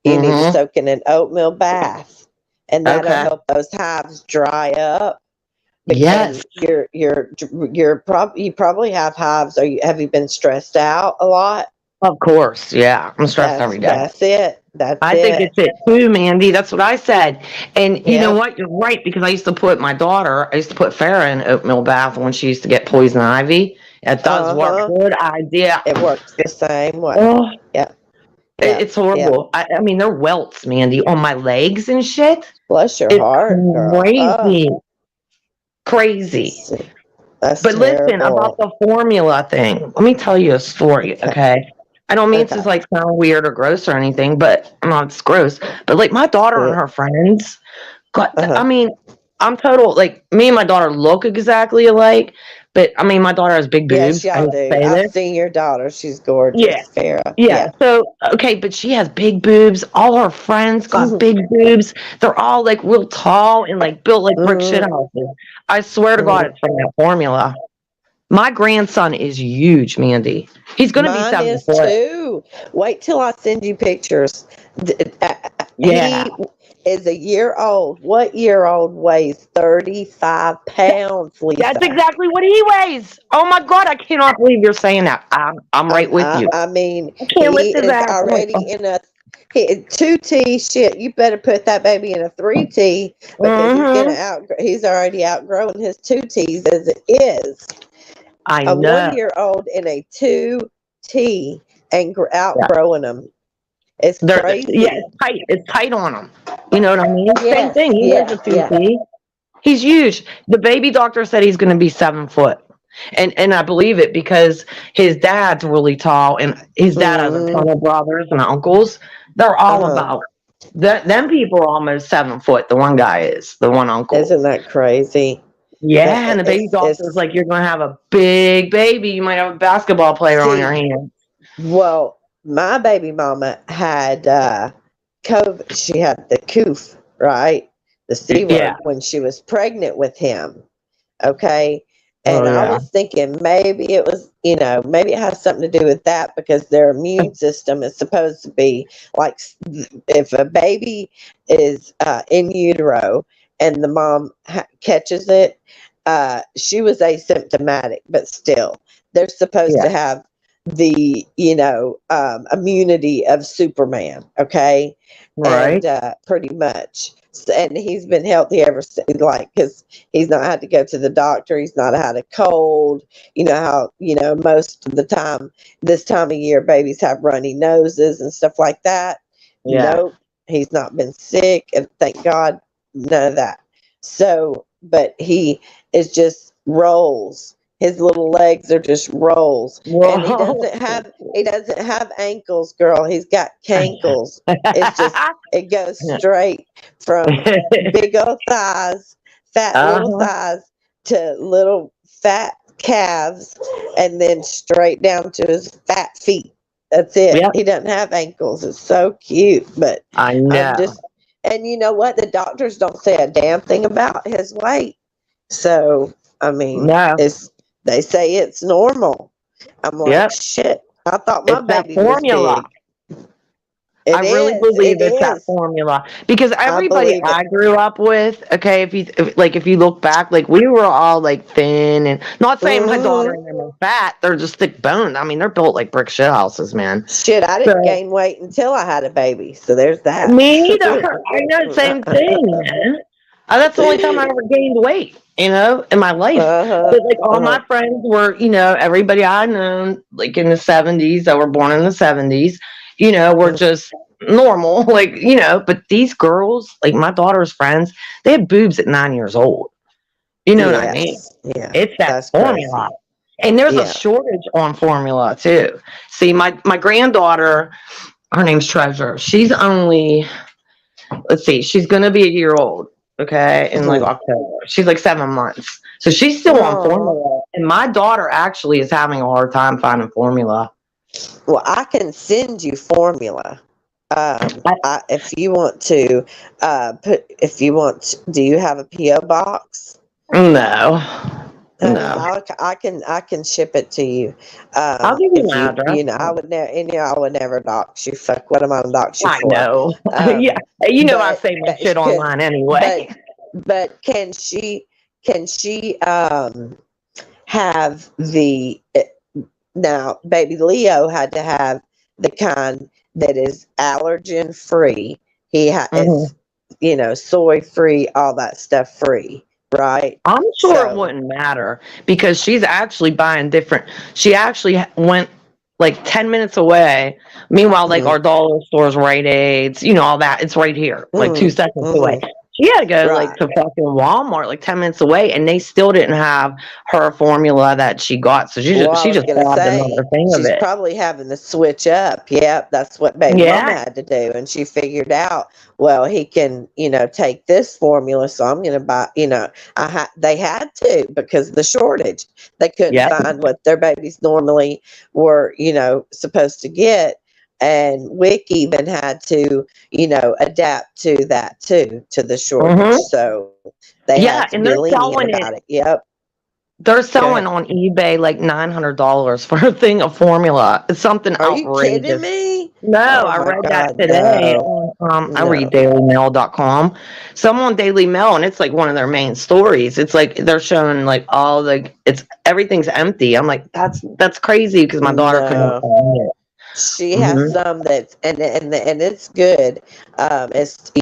You need to
Mm-hmm.
soak in an oatmeal bath, and that'll
Okay.
help those hives dry up. And
Yes.
you probably have hives. Have you been stressed out a lot?
Of course, yeah. I'm stressed every day.
That's it. That's
I think
it.
it's it too, Mandy. That's what I said. And you know
Yep.
what? You're right, because I used to put Farrah in oatmeal bath when she used to get poison ivy. It does work.
Uh-huh.
Good idea.
It works the same way.
Oh,
Yeah. Yeah.
it's
Yeah.
horrible. I mean, they're welts, Mandy, on my legs and shit.
Bless your
It's
heart, girl.
crazy. Crazy.
That's
But listen, about
terrible.
the formula thing, let me tell you a story,
Okay.
okay? I don't mean to
Okay.
sound weird or gross or anything, but not it's gross. But my daughter and her friends got.
Uh-huh.
I mean, I'm total me and my daughter look exactly alike, but I mean, my daughter has big
Yes,
boobs. I
y'all
hate to
do.
say
I've
this.
seen your daughter. She's
Yeah,
gorgeous, Farrah.
yeah.
Yeah.
So okay, but she has big boobs. All her friends got big boobs. They're all real tall and built like brick shit houses. I swear to God, it's from that formula. My grandson is huge, Mandy. He's going to be
Mine
7
is
foot.
too. Wait till I send you pictures.
Yeah.
He is a year old. What year old weighs 35 pounds, Lisa?
That's exactly what he weighs. Oh my God, I cannot believe you're saying that. I'm right with you.
I mean,
I can't lift
he
his
is
ass.
already in a 2T. Shit, you better put that baby in a 3T because he's already outgrown his 2Ts as it is.
I
A
know.
1 year old in a 2T and
Yeah.
outgrowing them. It's crazy.
It's tight. It's tight on him. You know what I mean? Same
Yes,
thing. He
yeah,
is a
yeah.
2T. He's huge. The baby doctor said he's going to be 7 foot. And I believe it because his dad's really tall and his dad has a ton of brothers and uncles. They're all about them people are almost 7 foot. The one guy is, the one uncle.
Isn't that crazy?
Yeah, and the baby doctor's like, you're going to have a big baby. You might have a basketball player on your hand.
Well, my baby mama had COVID. She had the coof, right? The C word when she was pregnant with him. Okay. And I was thinking maybe it was, maybe it has something to do with that because their immune system is supposed to be like if a baby is in utero and the mom catches it, she was asymptomatic, but still, they're supposed to have the immunity of Superman. Okay.
Right.
And pretty much. And he's been healthy ever since, because he's not had to go to the doctor. He's not had a cold. You know how, most of the time, this time of year, babies have runny noses and stuff like that.
Yeah.
Nope. He's not been sick. And thank God, none of that. So, but he is just rolls. His little legs are just rolls.
Whoa.
And he doesn't have ankles, girl. He's got cankles. It's just it goes straight from big old thighs, fat little thighs, to little fat calves, and then straight down to his fat feet. That's it. Yep. He doesn't have ankles. It's so cute. But
I know.
And you know what? The doctors don't say a damn thing about his weight. So, I mean, they say it's normal. I'm like, shit. I thought my baby was big.
I really believe it's that formula because everybody I grew up with, okay, if you look back, we were all thin, and not saying my daughter and them are fat, they're just thick boned. I mean, they're built like brick shit houses, man.
Shit, I didn't gain weight until I had a baby, so there's that.
Me either. I know, same thing, man. That's the only time I ever gained weight. in my life.
Uh-huh.
But like all my friends were, everybody I known, like in the 70s, that were born in the 70s, were just normal, like, but these girls, like my daughter's friends, they had boobs at 9 years old. You know what I mean?
Yes. Yeah.
It's that
That's
formula.
crazy.
And there's a
Yeah.
shortage on formula too. See, my granddaughter, her name's Treasure. She's only, let's see, she's gonna be a year old, okay, in like October. She's like 7 months. So she's still on
Oh.
formula. And my daughter actually is having a hard time finding formula.
Well, I can send you formula. If you want to do you have a PO box?
No.
I can ship it to you.
I'll give you
If
my address.
I would never, I would never dox you. Fuck, what am I gonna dox you
I
for?
know. Yeah. I say my shit online anyway.
But can she have the now? Baby Leo had to have the kind that is allergen free. He it's soy free, all that stuff free. Right.
I'm sure it wouldn't matter because she's actually buying different. She actually went like 10 minutes away. Meanwhile, like our dollar stores, Rite Aids, all that, it's right here, like 2 seconds away. She had to go like to fucking Walmart, like 10 minutes away, and they still didn't have her formula that she got. So she just grabbed another thing of it.
She's probably having to switch up. Yep, that's what baby mama had to do, and she figured out, well, he can, take this formula, so I'm going to buy. They had to because of the shortage. They couldn't find what their babies normally were, supposed to get. And Wick even had to, adapt to that too, to the shortage. So they had to be lenient about it. Yep.
They're selling on eBay like $900 for a thing of formula. It's something outrageous.
Are you kidding me?
No, I read that today on I read dailymail.com. Some on Daily Mail, and it's like one of their main stories. It's like they're showing like everything's empty. I'm like, that's crazy because my daughter couldn't find it.
She has some that's and it's good. It's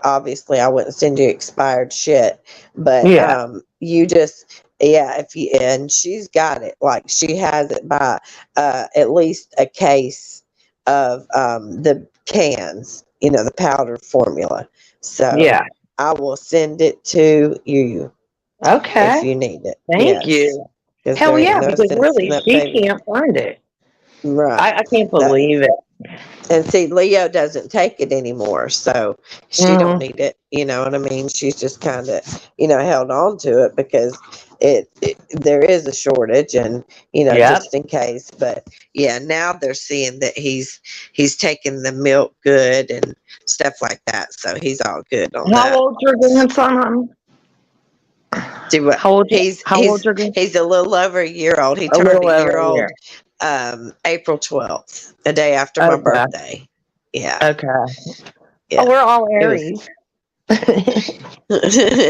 obviously I wouldn't send you expired shit, but you just and she's got it, like she has it by at least a case of the cans, the powdered formula. So I will send it to you.
Okay.
If you need it.
Thank you. Hell yeah, because really she can't find it.
Right.
I can't believe it.
And see, Leo doesn't take it anymore, so she don't need it. You know what I mean? She's just kind of, held on to it because there is a shortage, and just in case. But now they're seeing that he's taking the milk good and stuff like that, so he's all good on that.
How old's your grandson?
Do what?
How old your grandson?
He's a little over a year old. He turned a year old. April 12th, the day after my birthday. Yeah.
Okay. Yeah. Oh, we're all Aries.
And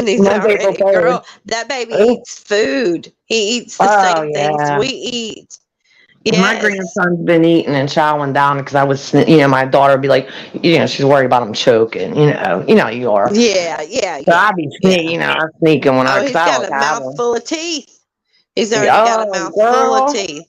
he's already, girl, that baby eats food. He eats the same things we eat. Yes.
My grandson's been eating and chowing down because I was, my daughter would be like, she's worried about him choking. You are.
Yeah.
So I'd be sneaking, sneaking when
he's got a mouthful of teeth. He's already got a mouthful of teeth.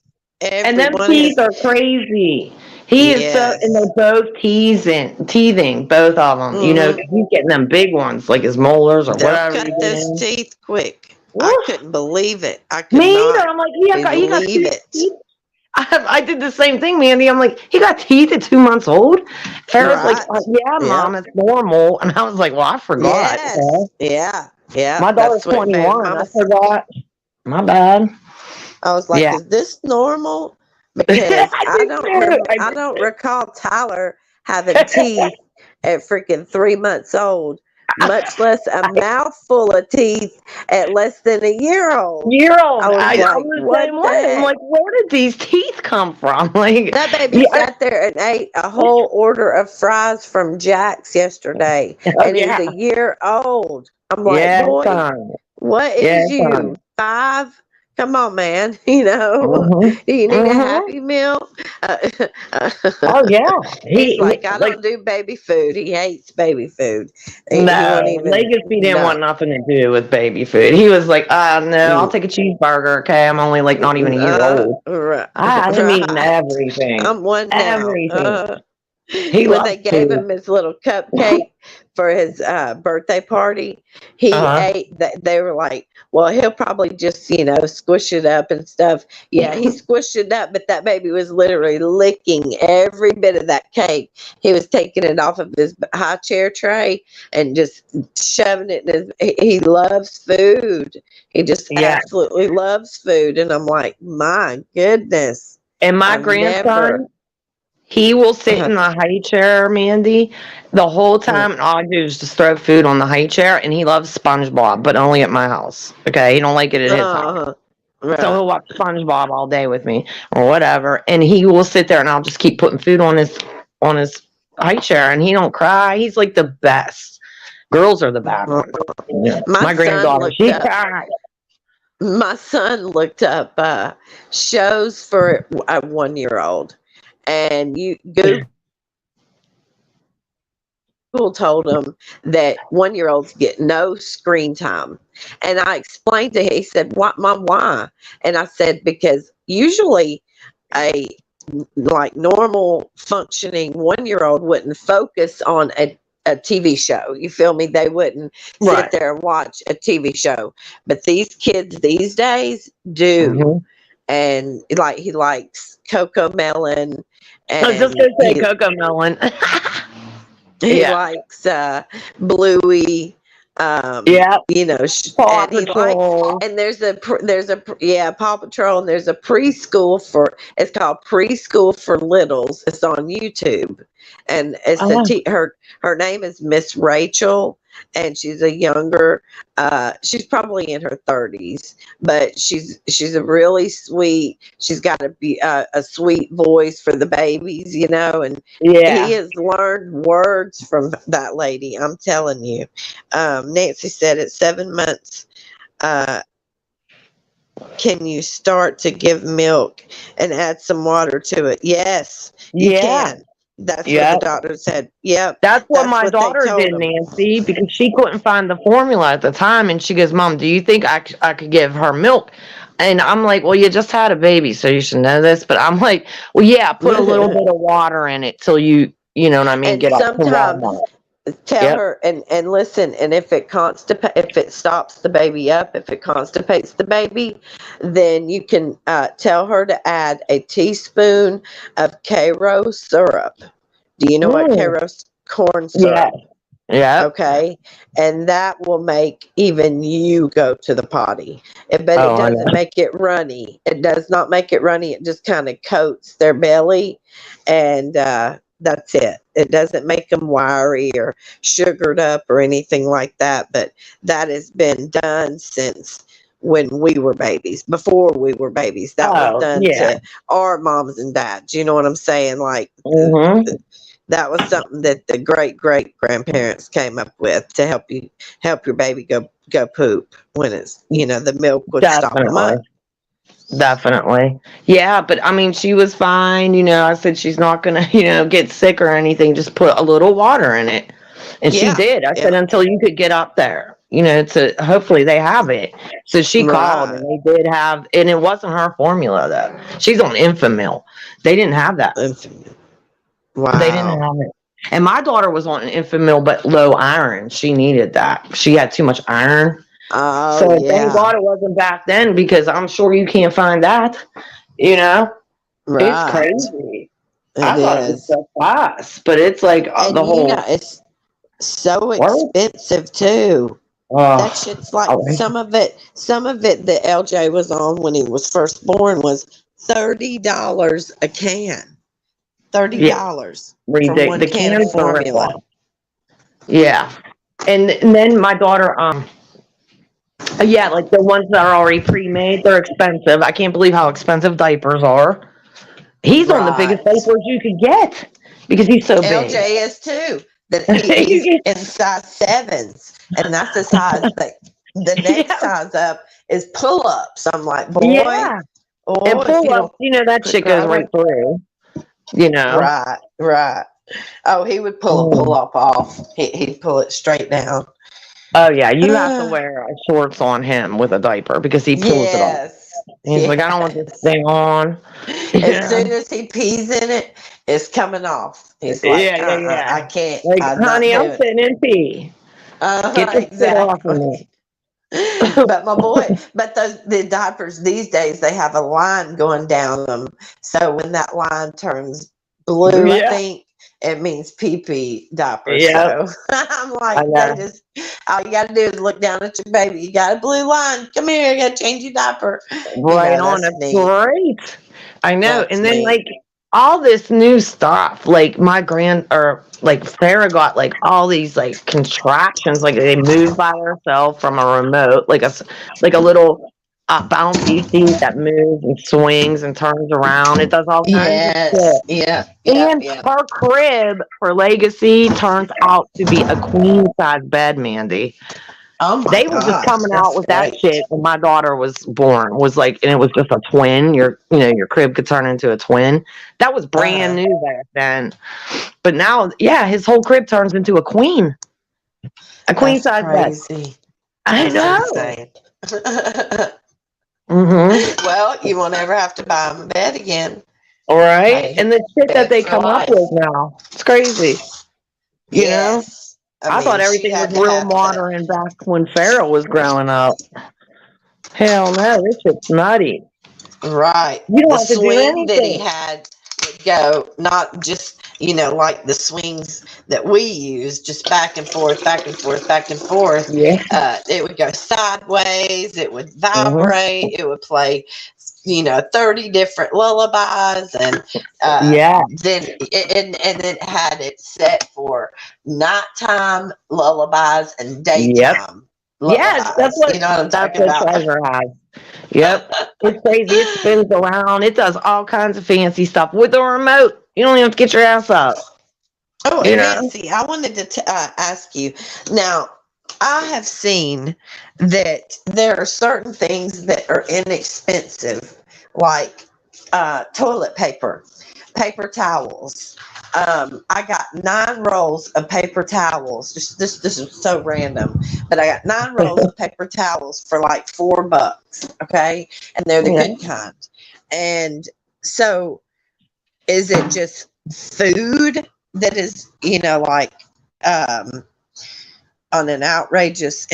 And them teeth are crazy. He is so, and they're both teething, both of them. He's getting them big ones, like his molars or whatever.
Cut those teeth quick. I couldn't believe it. I could
Me either. I'm like, he got teeth. I did the same thing, Mandy. I'm like, he got teeth at 2 months old. Farrah's like, Mom, it's normal. And I was like, well, I forgot.
Yes. Yeah.
My daughter's 21. I forgot. My bad.
I was like, is this normal? Because I don't recall Tyler having teeth at freaking 3 months old, much less a mouthful of teeth at less than a year old. I was
like, where did these teeth come from? Like
that baby sat there and ate a whole order of fries from Jack's yesterday, and he's a year old. I'm like, boy, what is you 5? Come on, man. You know,
Mhm.
do you need a
Mhm.
Happy Meal? Uh,
Oh yeah.
he's like,
He
I
like
don't do baby food. He hates baby food. He won't
no
even.
Legacy didn't
No.
want nothing to do with baby food. He was like, no, I'll
Mm,
take a cheeseburger. Okay, I'm only like not even a year old.
right,
I'm eating
right.
everything,
I'm one now.
everything. He
When they
loves
gave
food.
him his little cupcake for his birthday party, he
Uh
ate that. They were like, well, he'll probably just, squish it up and stuff. Yeah, he
huh.
squished it up, but that baby was literally licking every bit of that cake. He was taking it off of his high chair tray and just shoving it in his. He loves food. He just
Yeah.
absolutely loves food. And I'm like, my goodness,
And my
I've never.
grandson, he will sit in the high chair, Mandy, the whole time, and all I do is just throw food on the high chair. And he loves SpongeBob, but only at my house. Okay, he don't like it at his house. So
Right.
he'll watch SpongeBob all day with me or whatever, and he will sit there, and I'll just keep putting food on his high chair, and he don't cry. He's like the best. Girls are the bad ones. Yeah.
My
My
son
granddaughter,
looked
she
up.
cried.
My son looked up shows for a 1-year-old, and Google told him that 1-year-olds get no screen time. And I explained to him. He said, "What, Mom? Why?" And I said, "Because usually a like normal functioning 1-year-old wouldn't focus on a TV show. You feel me? They wouldn't sit
Right.
there and watch a TV show. But these kids these days do.
Hmm.
And like he likes Coco Melon
I was just
and
gonna say Coco Melon.
he
Yeah.
likes Bluey,
Yeah. Paw
and he likes,
Patrol.
and yeah, Paw Patrol, and there's a preschool for, it's called Preschool for Littles. It's on YouTube, and it's
Oh,
her name is Miss Rachel, and she's a younger, she's probably in her 30s, but she's a really sweet. She's got a sweet voice for the babies, and he
yeah.
has learned words from that lady. I'm telling you. Nancy said at 7 months, uh, can you start to give milk and add some water to it? Yes, you
Yeah.
can. That's what
Yeah.
the doctor said. Yep,
That's what
that's
my
what they
daughter
told
did,
him.
Nancy, because she couldn't find the formula at the time. And she goes, Mom, do you think I could give her milk? And I'm like, well, you just had a baby, so you should know this. But I'm like, well, yeah, put a little bit of water in it till you know what I mean,
And
get up to
sometimes
Walmart.
tell
Yep.
her and listen, and if it stops the baby up, if it constipates the baby, then you can tell her to add a teaspoon of Karo syrup. Do you know what
Mm,
Karo corn
yeah.
syrup?
Yep.
Okay, and that will make even you go to the potty. But it
Oh, I
doesn't
know.
make it runny. It does not make it runny. It just kind of coats their belly, and that's it. It doesn't make them wiry or sugared up or anything like that. But that has been done since when we were babies. Before we were babies, that was
Oh,
done
yeah.
to our moms and dads. You know what I'm saying? Like
Mm-hmm.
that was something that the great great grandparents came up with to help your baby go poop when it's the milk would stop them
Definitely.
up.
Definitely. Yeah, but I mean, she was fine. I said she's not going to, get sick or anything. Just put a little water in it. And she
Yeah,
did. I said,
yeah,
until you could get up there, to hopefully they have it. So she called and
right.
they did have, and it wasn't her formula though. She's on Infamil. They didn't have that. They didn't
Wow.
have it. And my daughter was on an Infamil, but low iron. She needed that. She had too much iron.
Oh
So thank
yeah,
God it wasn't back then because I'm sure you can't find that. It's
right.
crazy.
It
I thought it was
is,
so fast, but it's like the
and
whole
it's so
world.
expensive too. That
Oh,
shit's like
okay.
some of it that LJ was on when he was first born was $30 a can. thirty
Yeah,
dollars for one
the
can of
cans are
formula.
ridiculous. Yeah, and then my daughter, yeah, like the ones that are already pre-made, they're expensive. I can't believe how expensive diapers are. He's on the biggest
Right.
diapers you could get because he's so big.
LJ is too. That he's in size sevens, and that's as high as they. the next size up is pull-ups. I'm like, boy,
Yeah. And
if
pull
you
up,
don't
that shit goes right through.
right, right. Oh, he would pull a pull-up off. He'd pull it straight down.
Oh yeah, you have to wear shorts on him with a diaper because he pulls it off.
Yes.
And he's like, I don't want this thing on.
As soon as he pees in it, it's coming off. He's like,
yeah.
I can't.
Like,
I'm
honey,
not
I'm
doing it.
sitting in pee. Get this shit off of me.
But my boy, the diapers these days, they have a line going down them. So when that line turns blue, I think it means pee diaper. So I'm like, all you got to do is look down at your baby. You got a blue line. Come here, you got to change your diaper.
Right on. That's great. I know.
That's
and then
neat.
like all this new stuff, like Farrah got like all these like contraptions, like they move by themselves from a remote, like a little bouncy seat that moves and swings and turns around. It does all kinds of shit.
Yeah.
And her crib for Legacy turns out to be a queen size bed, Mandy.
Oh my
They were just coming out with that shit when my daughter was born. Was like, and it was just a twin. Your crib could turn into a twin. That was brand new back then. But now, his whole crib turns into a queen size bed. I know.
Well, you won't ever have to buy them a bed again.
All right, and the shit that they come up with now, it's crazy. You know. I thought everything was real modern back when Farrah was growing up. Hell no, this shit's nutty.
Right.
You don't
the
have to do
swing
anything.
that he had would go not just, like the swings that we use, just back and forth, back and forth, back and forth.
Yeah.
It would go sideways. It would vibrate. It would play 30 different lullabies, and then it had it set for nighttime lullabies and daytime lullabies.
Yes, that's what Treasure has. Yep. It's crazy. It spins around. It does all kinds of fancy stuff with a remote. You don't even have to get your ass up.
Oh, and Nancy, I wanted to ask you now. I have seen that there are certain things that are inexpensive, like toilet paper, paper towels. I got 9 rolls of paper towels. This is so random, but I got 9 rolls of paper towels for like $4. Okay, and they're the good kind. And so, is it just food that is, like on an outrageous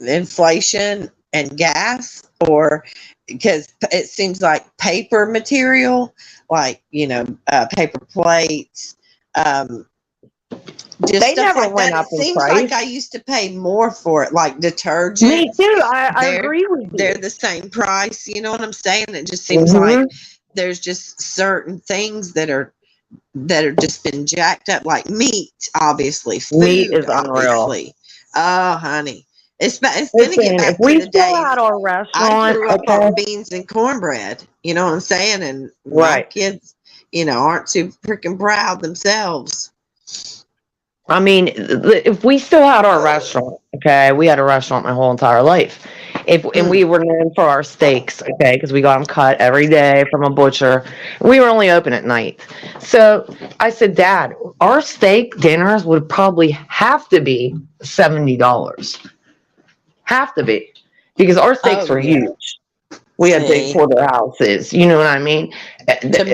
inflation and gas, or because it seems like paper material, like paper plates, just
they
stuff
never
like
went
that.
up
It
in
seems
price.
like I used to pay more for it, like detergent.
Me too. I agree with you.
They're the same price. You know what I'm saying? It just seems like there's just certain things that are just been jacked up, like meat, obviously. Food,
meat is unreal.
Oh, honey. It's going to get back to the days.
Had our restaurant,
I grew up on beans and cornbread. You know what I'm saying? And my kids, aren't too freaking proud themselves.
I mean, if we still had our restaurant, okay, we had a restaurant my whole entire life. And we were known for our steaks, okay, because we got them cut every day from a butcher. We were only open at night. So I said, Dad, our steak dinners would probably have to be $70. Have to be, because our steaks were huge. We had big porterhouses. You know what I mean?
To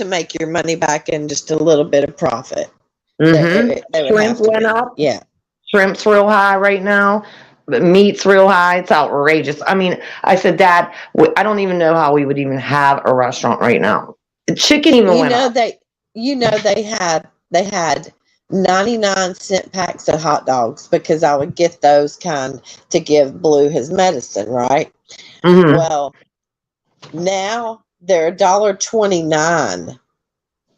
make your money back and just a little bit of profit.
Shrimp went up.
Yeah.
Shrimp's real high right now. But meat's real high. It's outrageous. I mean, I said, Dad, I don't even know how we would even have a restaurant right now. Chicken even went up.
They had 99-cent packs of hot dogs, because I would get those kind to give Blue his medicine, right? Well, now they're $1.29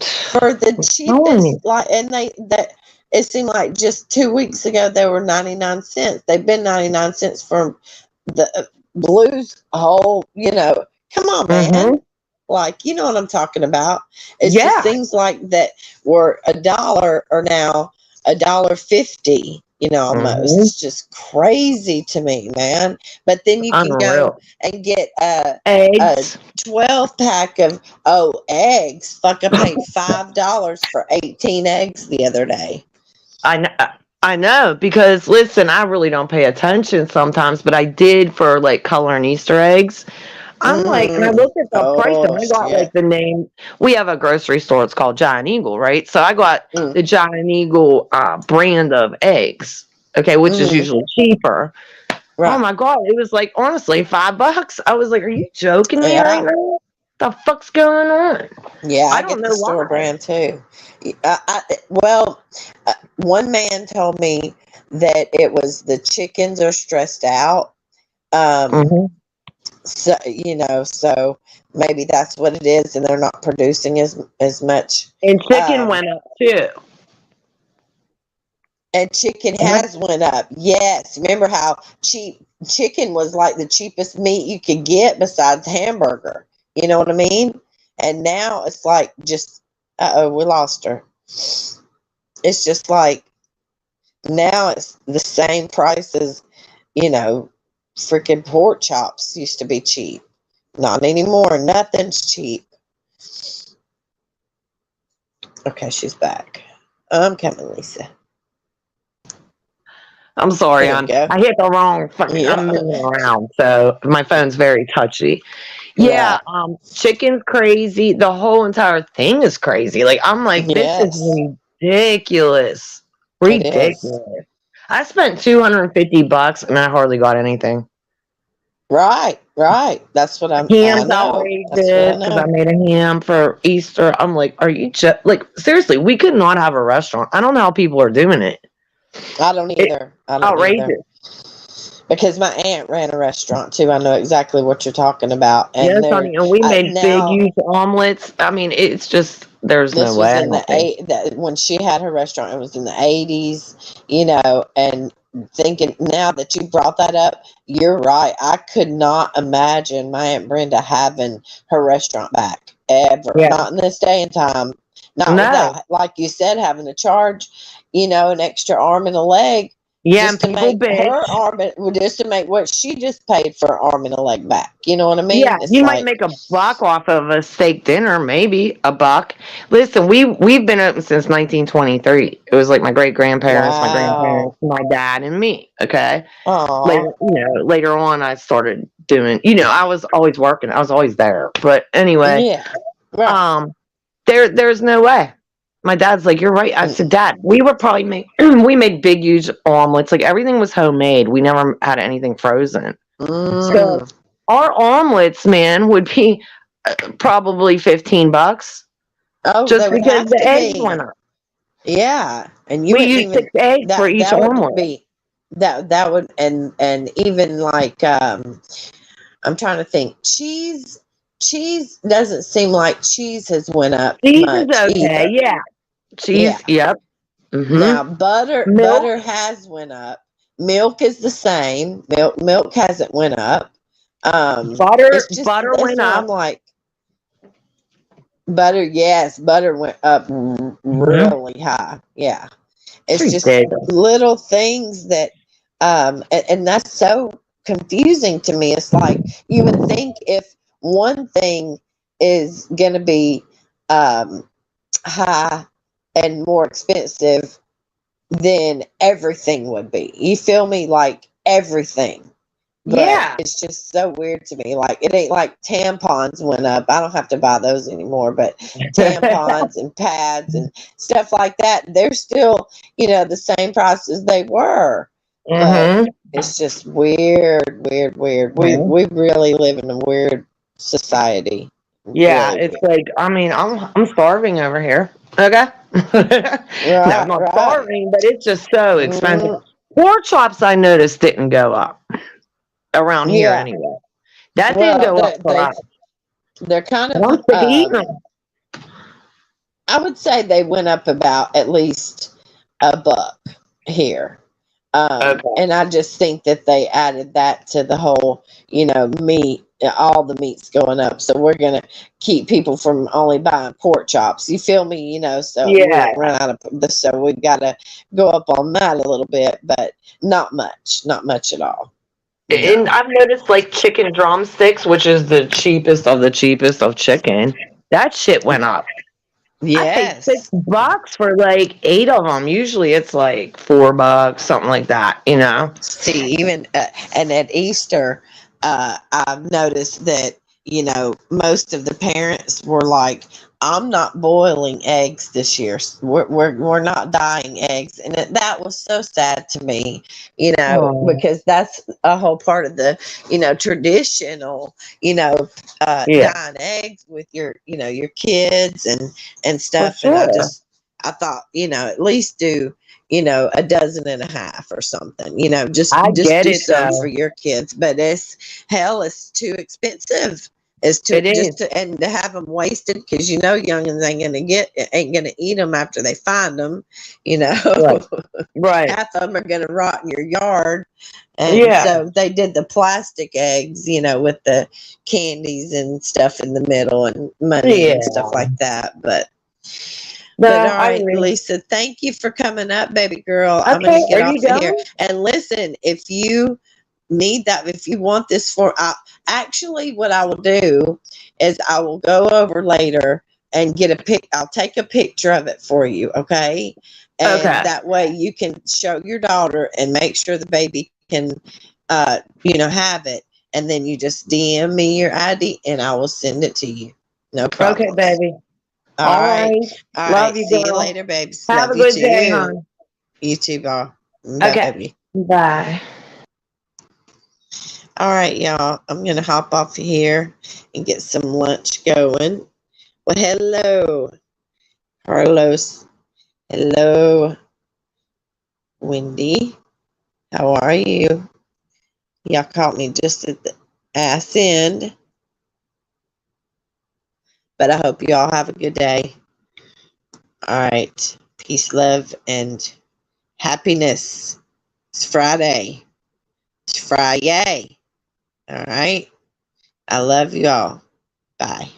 for the cheapest. It seemed like just 2 weeks ago they were 99 cents. They've been 99 cents for the Blue's whole. Come on, man. Like, you know what I'm talking about. It's just things like that were $1 are now $1.50. almost.
Mhm.
It's just crazy to me, man. But then you can go
Unreal.
and get a
Eggs.
12 pack of eggs. Fuck, I paid $5 for 18 eggs the other day.
I know, I know because listen, I really don't pay attention sometimes, but I did for like coloring Easter eggs. I'm like, and I
Mm.
looked at the price and
Oh
I got like
shit.
the name. We have a grocery store. It's called Giant Eagle, right? So I got
Mm.
the Giant Eagle brand of eggs, okay, which is
Mm.
usually cheaper. Oh
Right.
my God. It was like, honestly, $5. I was like, are you joking me right
Yeah.
now? The fuck's going on?
Yeah,
I
I
don't
get the
know
store
why.
brand too. Well, one man told me that it was the chickens are stressed out. Um,
Hmm.
so so maybe that's what it is, and they're not producing as much.
And chicken
Um,
went up too.
and chicken
And
has went up. Yes, remember how cheap chicken was, like the cheapest meat you could get besides hamburger. You know what I mean? And now it's like just, we lost her. It's just like now it's the same price as, you know, freaking pork chops used to be cheap. Not anymore. Nothing's cheap. Okay, she's back. I'm coming, Lisa.
I'm sorry,
There we go.
I hit the wrong fucking. I'm
Yeah.
moving around, so my phone's very touchy. Yeah,
Right.
chicken's crazy. The whole entire thing is crazy. Like I'm like, this is
Yes,
ridiculous,
it is.
ridiculous. I spent $250 and I hardly got anything.
Right, right. I
Ham's
know. That's what I
outrageous because I
know.
made a ham for Easter. I'm like, are you just like seriously? We could not have a restaurant. I don't know how people are doing it.
I don't
It's
either. I don't either.
outrageous.
Because my aunt ran a restaurant too. I know exactly what you're talking about. And
Yes,
there,
honey, and we made big,
now
huge omelets. I mean, it's just there's no
this was
way. I
in the
don't think.
that when she had her restaurant, it was in the 80s, and thinking now that you brought that up, you're right. I could not imagine my Aunt Brenda having her restaurant back ever.
Yeah,
Not in this day and time. Not
no,
without, like you said, having to charge, an extra arm and a leg
yeah, and
just to
people
make her
bitch.
arm, just to make what she just paid for her arm and a leg back. You know what I
Yeah,
mean? It's
you might
like,
make a buck off of a steak dinner, maybe a buck. Listen, we've been open since 1923. It was like my great grandparents, my
wow.
grandparents, my dad, and me. Okay, later,
Oh,
later on, I started doing. I was always working. I was always there. But anyway,
yeah. Right.
um, there's no way. My dad's like, you're right. I said, Dad, we were probably make we made big, huge omelets. Like everything was homemade. We never had anything frozen. So
Mm.
our omelets, man, would be probably $15
Oh,
just
they would
because
have
the
to
eggs went
be.
up.
Yeah, and you
We
wouldn't
used
even
6 eggs for each
that would
omelet.
be that would and even like, I'm trying to think. Cheese doesn't seem like cheese has went up
Cheese is
much
okay,
either.
yeah.
Yeah.
Cheese, yep. Hmm.
Now butter
Milk,
has went up. Milk is the same. Milk hasn't went up.
butter,
It's just
butter
that's
went
what I'm
up.
like. Butter, yes, butter went up
Hmm.
really high. Yeah.
It's
It's just
ridiculous.
little things that, and that's so confusing to me. It's like you would think if one thing is going to be high and more expensive, then everything would be. You feel me? Like everything. But
Yeah.
it's just so weird to me. Like it ain't like tampons went up. I don't have to buy those anymore, but tampons and pads and stuff like that, they're still, the same price as they were. But
Hmm.
it's just weird, weird, weird. We really live in a weird society.
Yeah,
Really
it's
weird.
like I mean, I'm starving over here. Okay. No, I'm
Right,
not
right.
starving, but it's just so expensive.
Mm,
Pork chops I noticed didn't go up around here
yeah.
anyway. That didn't
Well,
go up for us.
they're kind
And
of,
I'm sick of eating them.
I would say they went up about at least a buck here.
Okay.
And I just think that they added that to the whole, meat, all the meat's going up. So we're going to keep people from only buying pork chops. You feel me? So we
Yeah.
don't run out of so we've got to go up on that a little bit, but not much at all.
And I've noticed like chicken drumsticks, which is the cheapest of chicken. That shit went up. I paid
Yes.
$6 for like 8 of them. Usually it's like $4, something like that.
See, even and at Easter, I've noticed that most of the parents were like, "I'm not boiling eggs this year. We're not dyeing eggs," and that was so sad to me,
Oh,
because that's a whole part of the traditional,
yeah,
dyeing eggs with your kids and
for
stuff, and
sure.
I thought at least do a dozen and a half or something,
I
just
get
do
it
some for
though.
your kids. But it's too expensive. It's too
It is.
and to have them wasted, because youngins ain't gonna eat them after they find them. you know
Right. Right.
Half of them are gonna rot in your yard. And
Yeah.
so they did the plastic eggs, with the candies and stuff in the middle and money and stuff
Yeah.
like that.
No,
But all
I
right,
agree.
Lisa, thank you for coming up, baby girl. I'm going
Okay,
to get
are you
off of here.
done?
And listen, if you need that, if you want this actually, what I will do is I will go over later and get I'll take a picture of it for you. Okay. And
Okay.
that way you can show your daughter and make sure the baby can, have it. And then you just DM me your ID and I will send it to you. No
Okay,
problems.
baby.
All
All
right.
right.
All right.
Love you,
See you
girl.
later, babes.
Have
Love
a
you
good day,
too.
hon.
You too, Bob. Bye,
Okay.
baby.
Bye.
All right, y'all. I'm going to hop off here and get some lunch going. Well, hello, Carlos. Hello, Wendy. How are you? Y'all caught me just at the ass end. But I hope you all have a good day. All right. Peace, love, and happiness. It's Friday. It's Friday. All right. I love you all. Bye.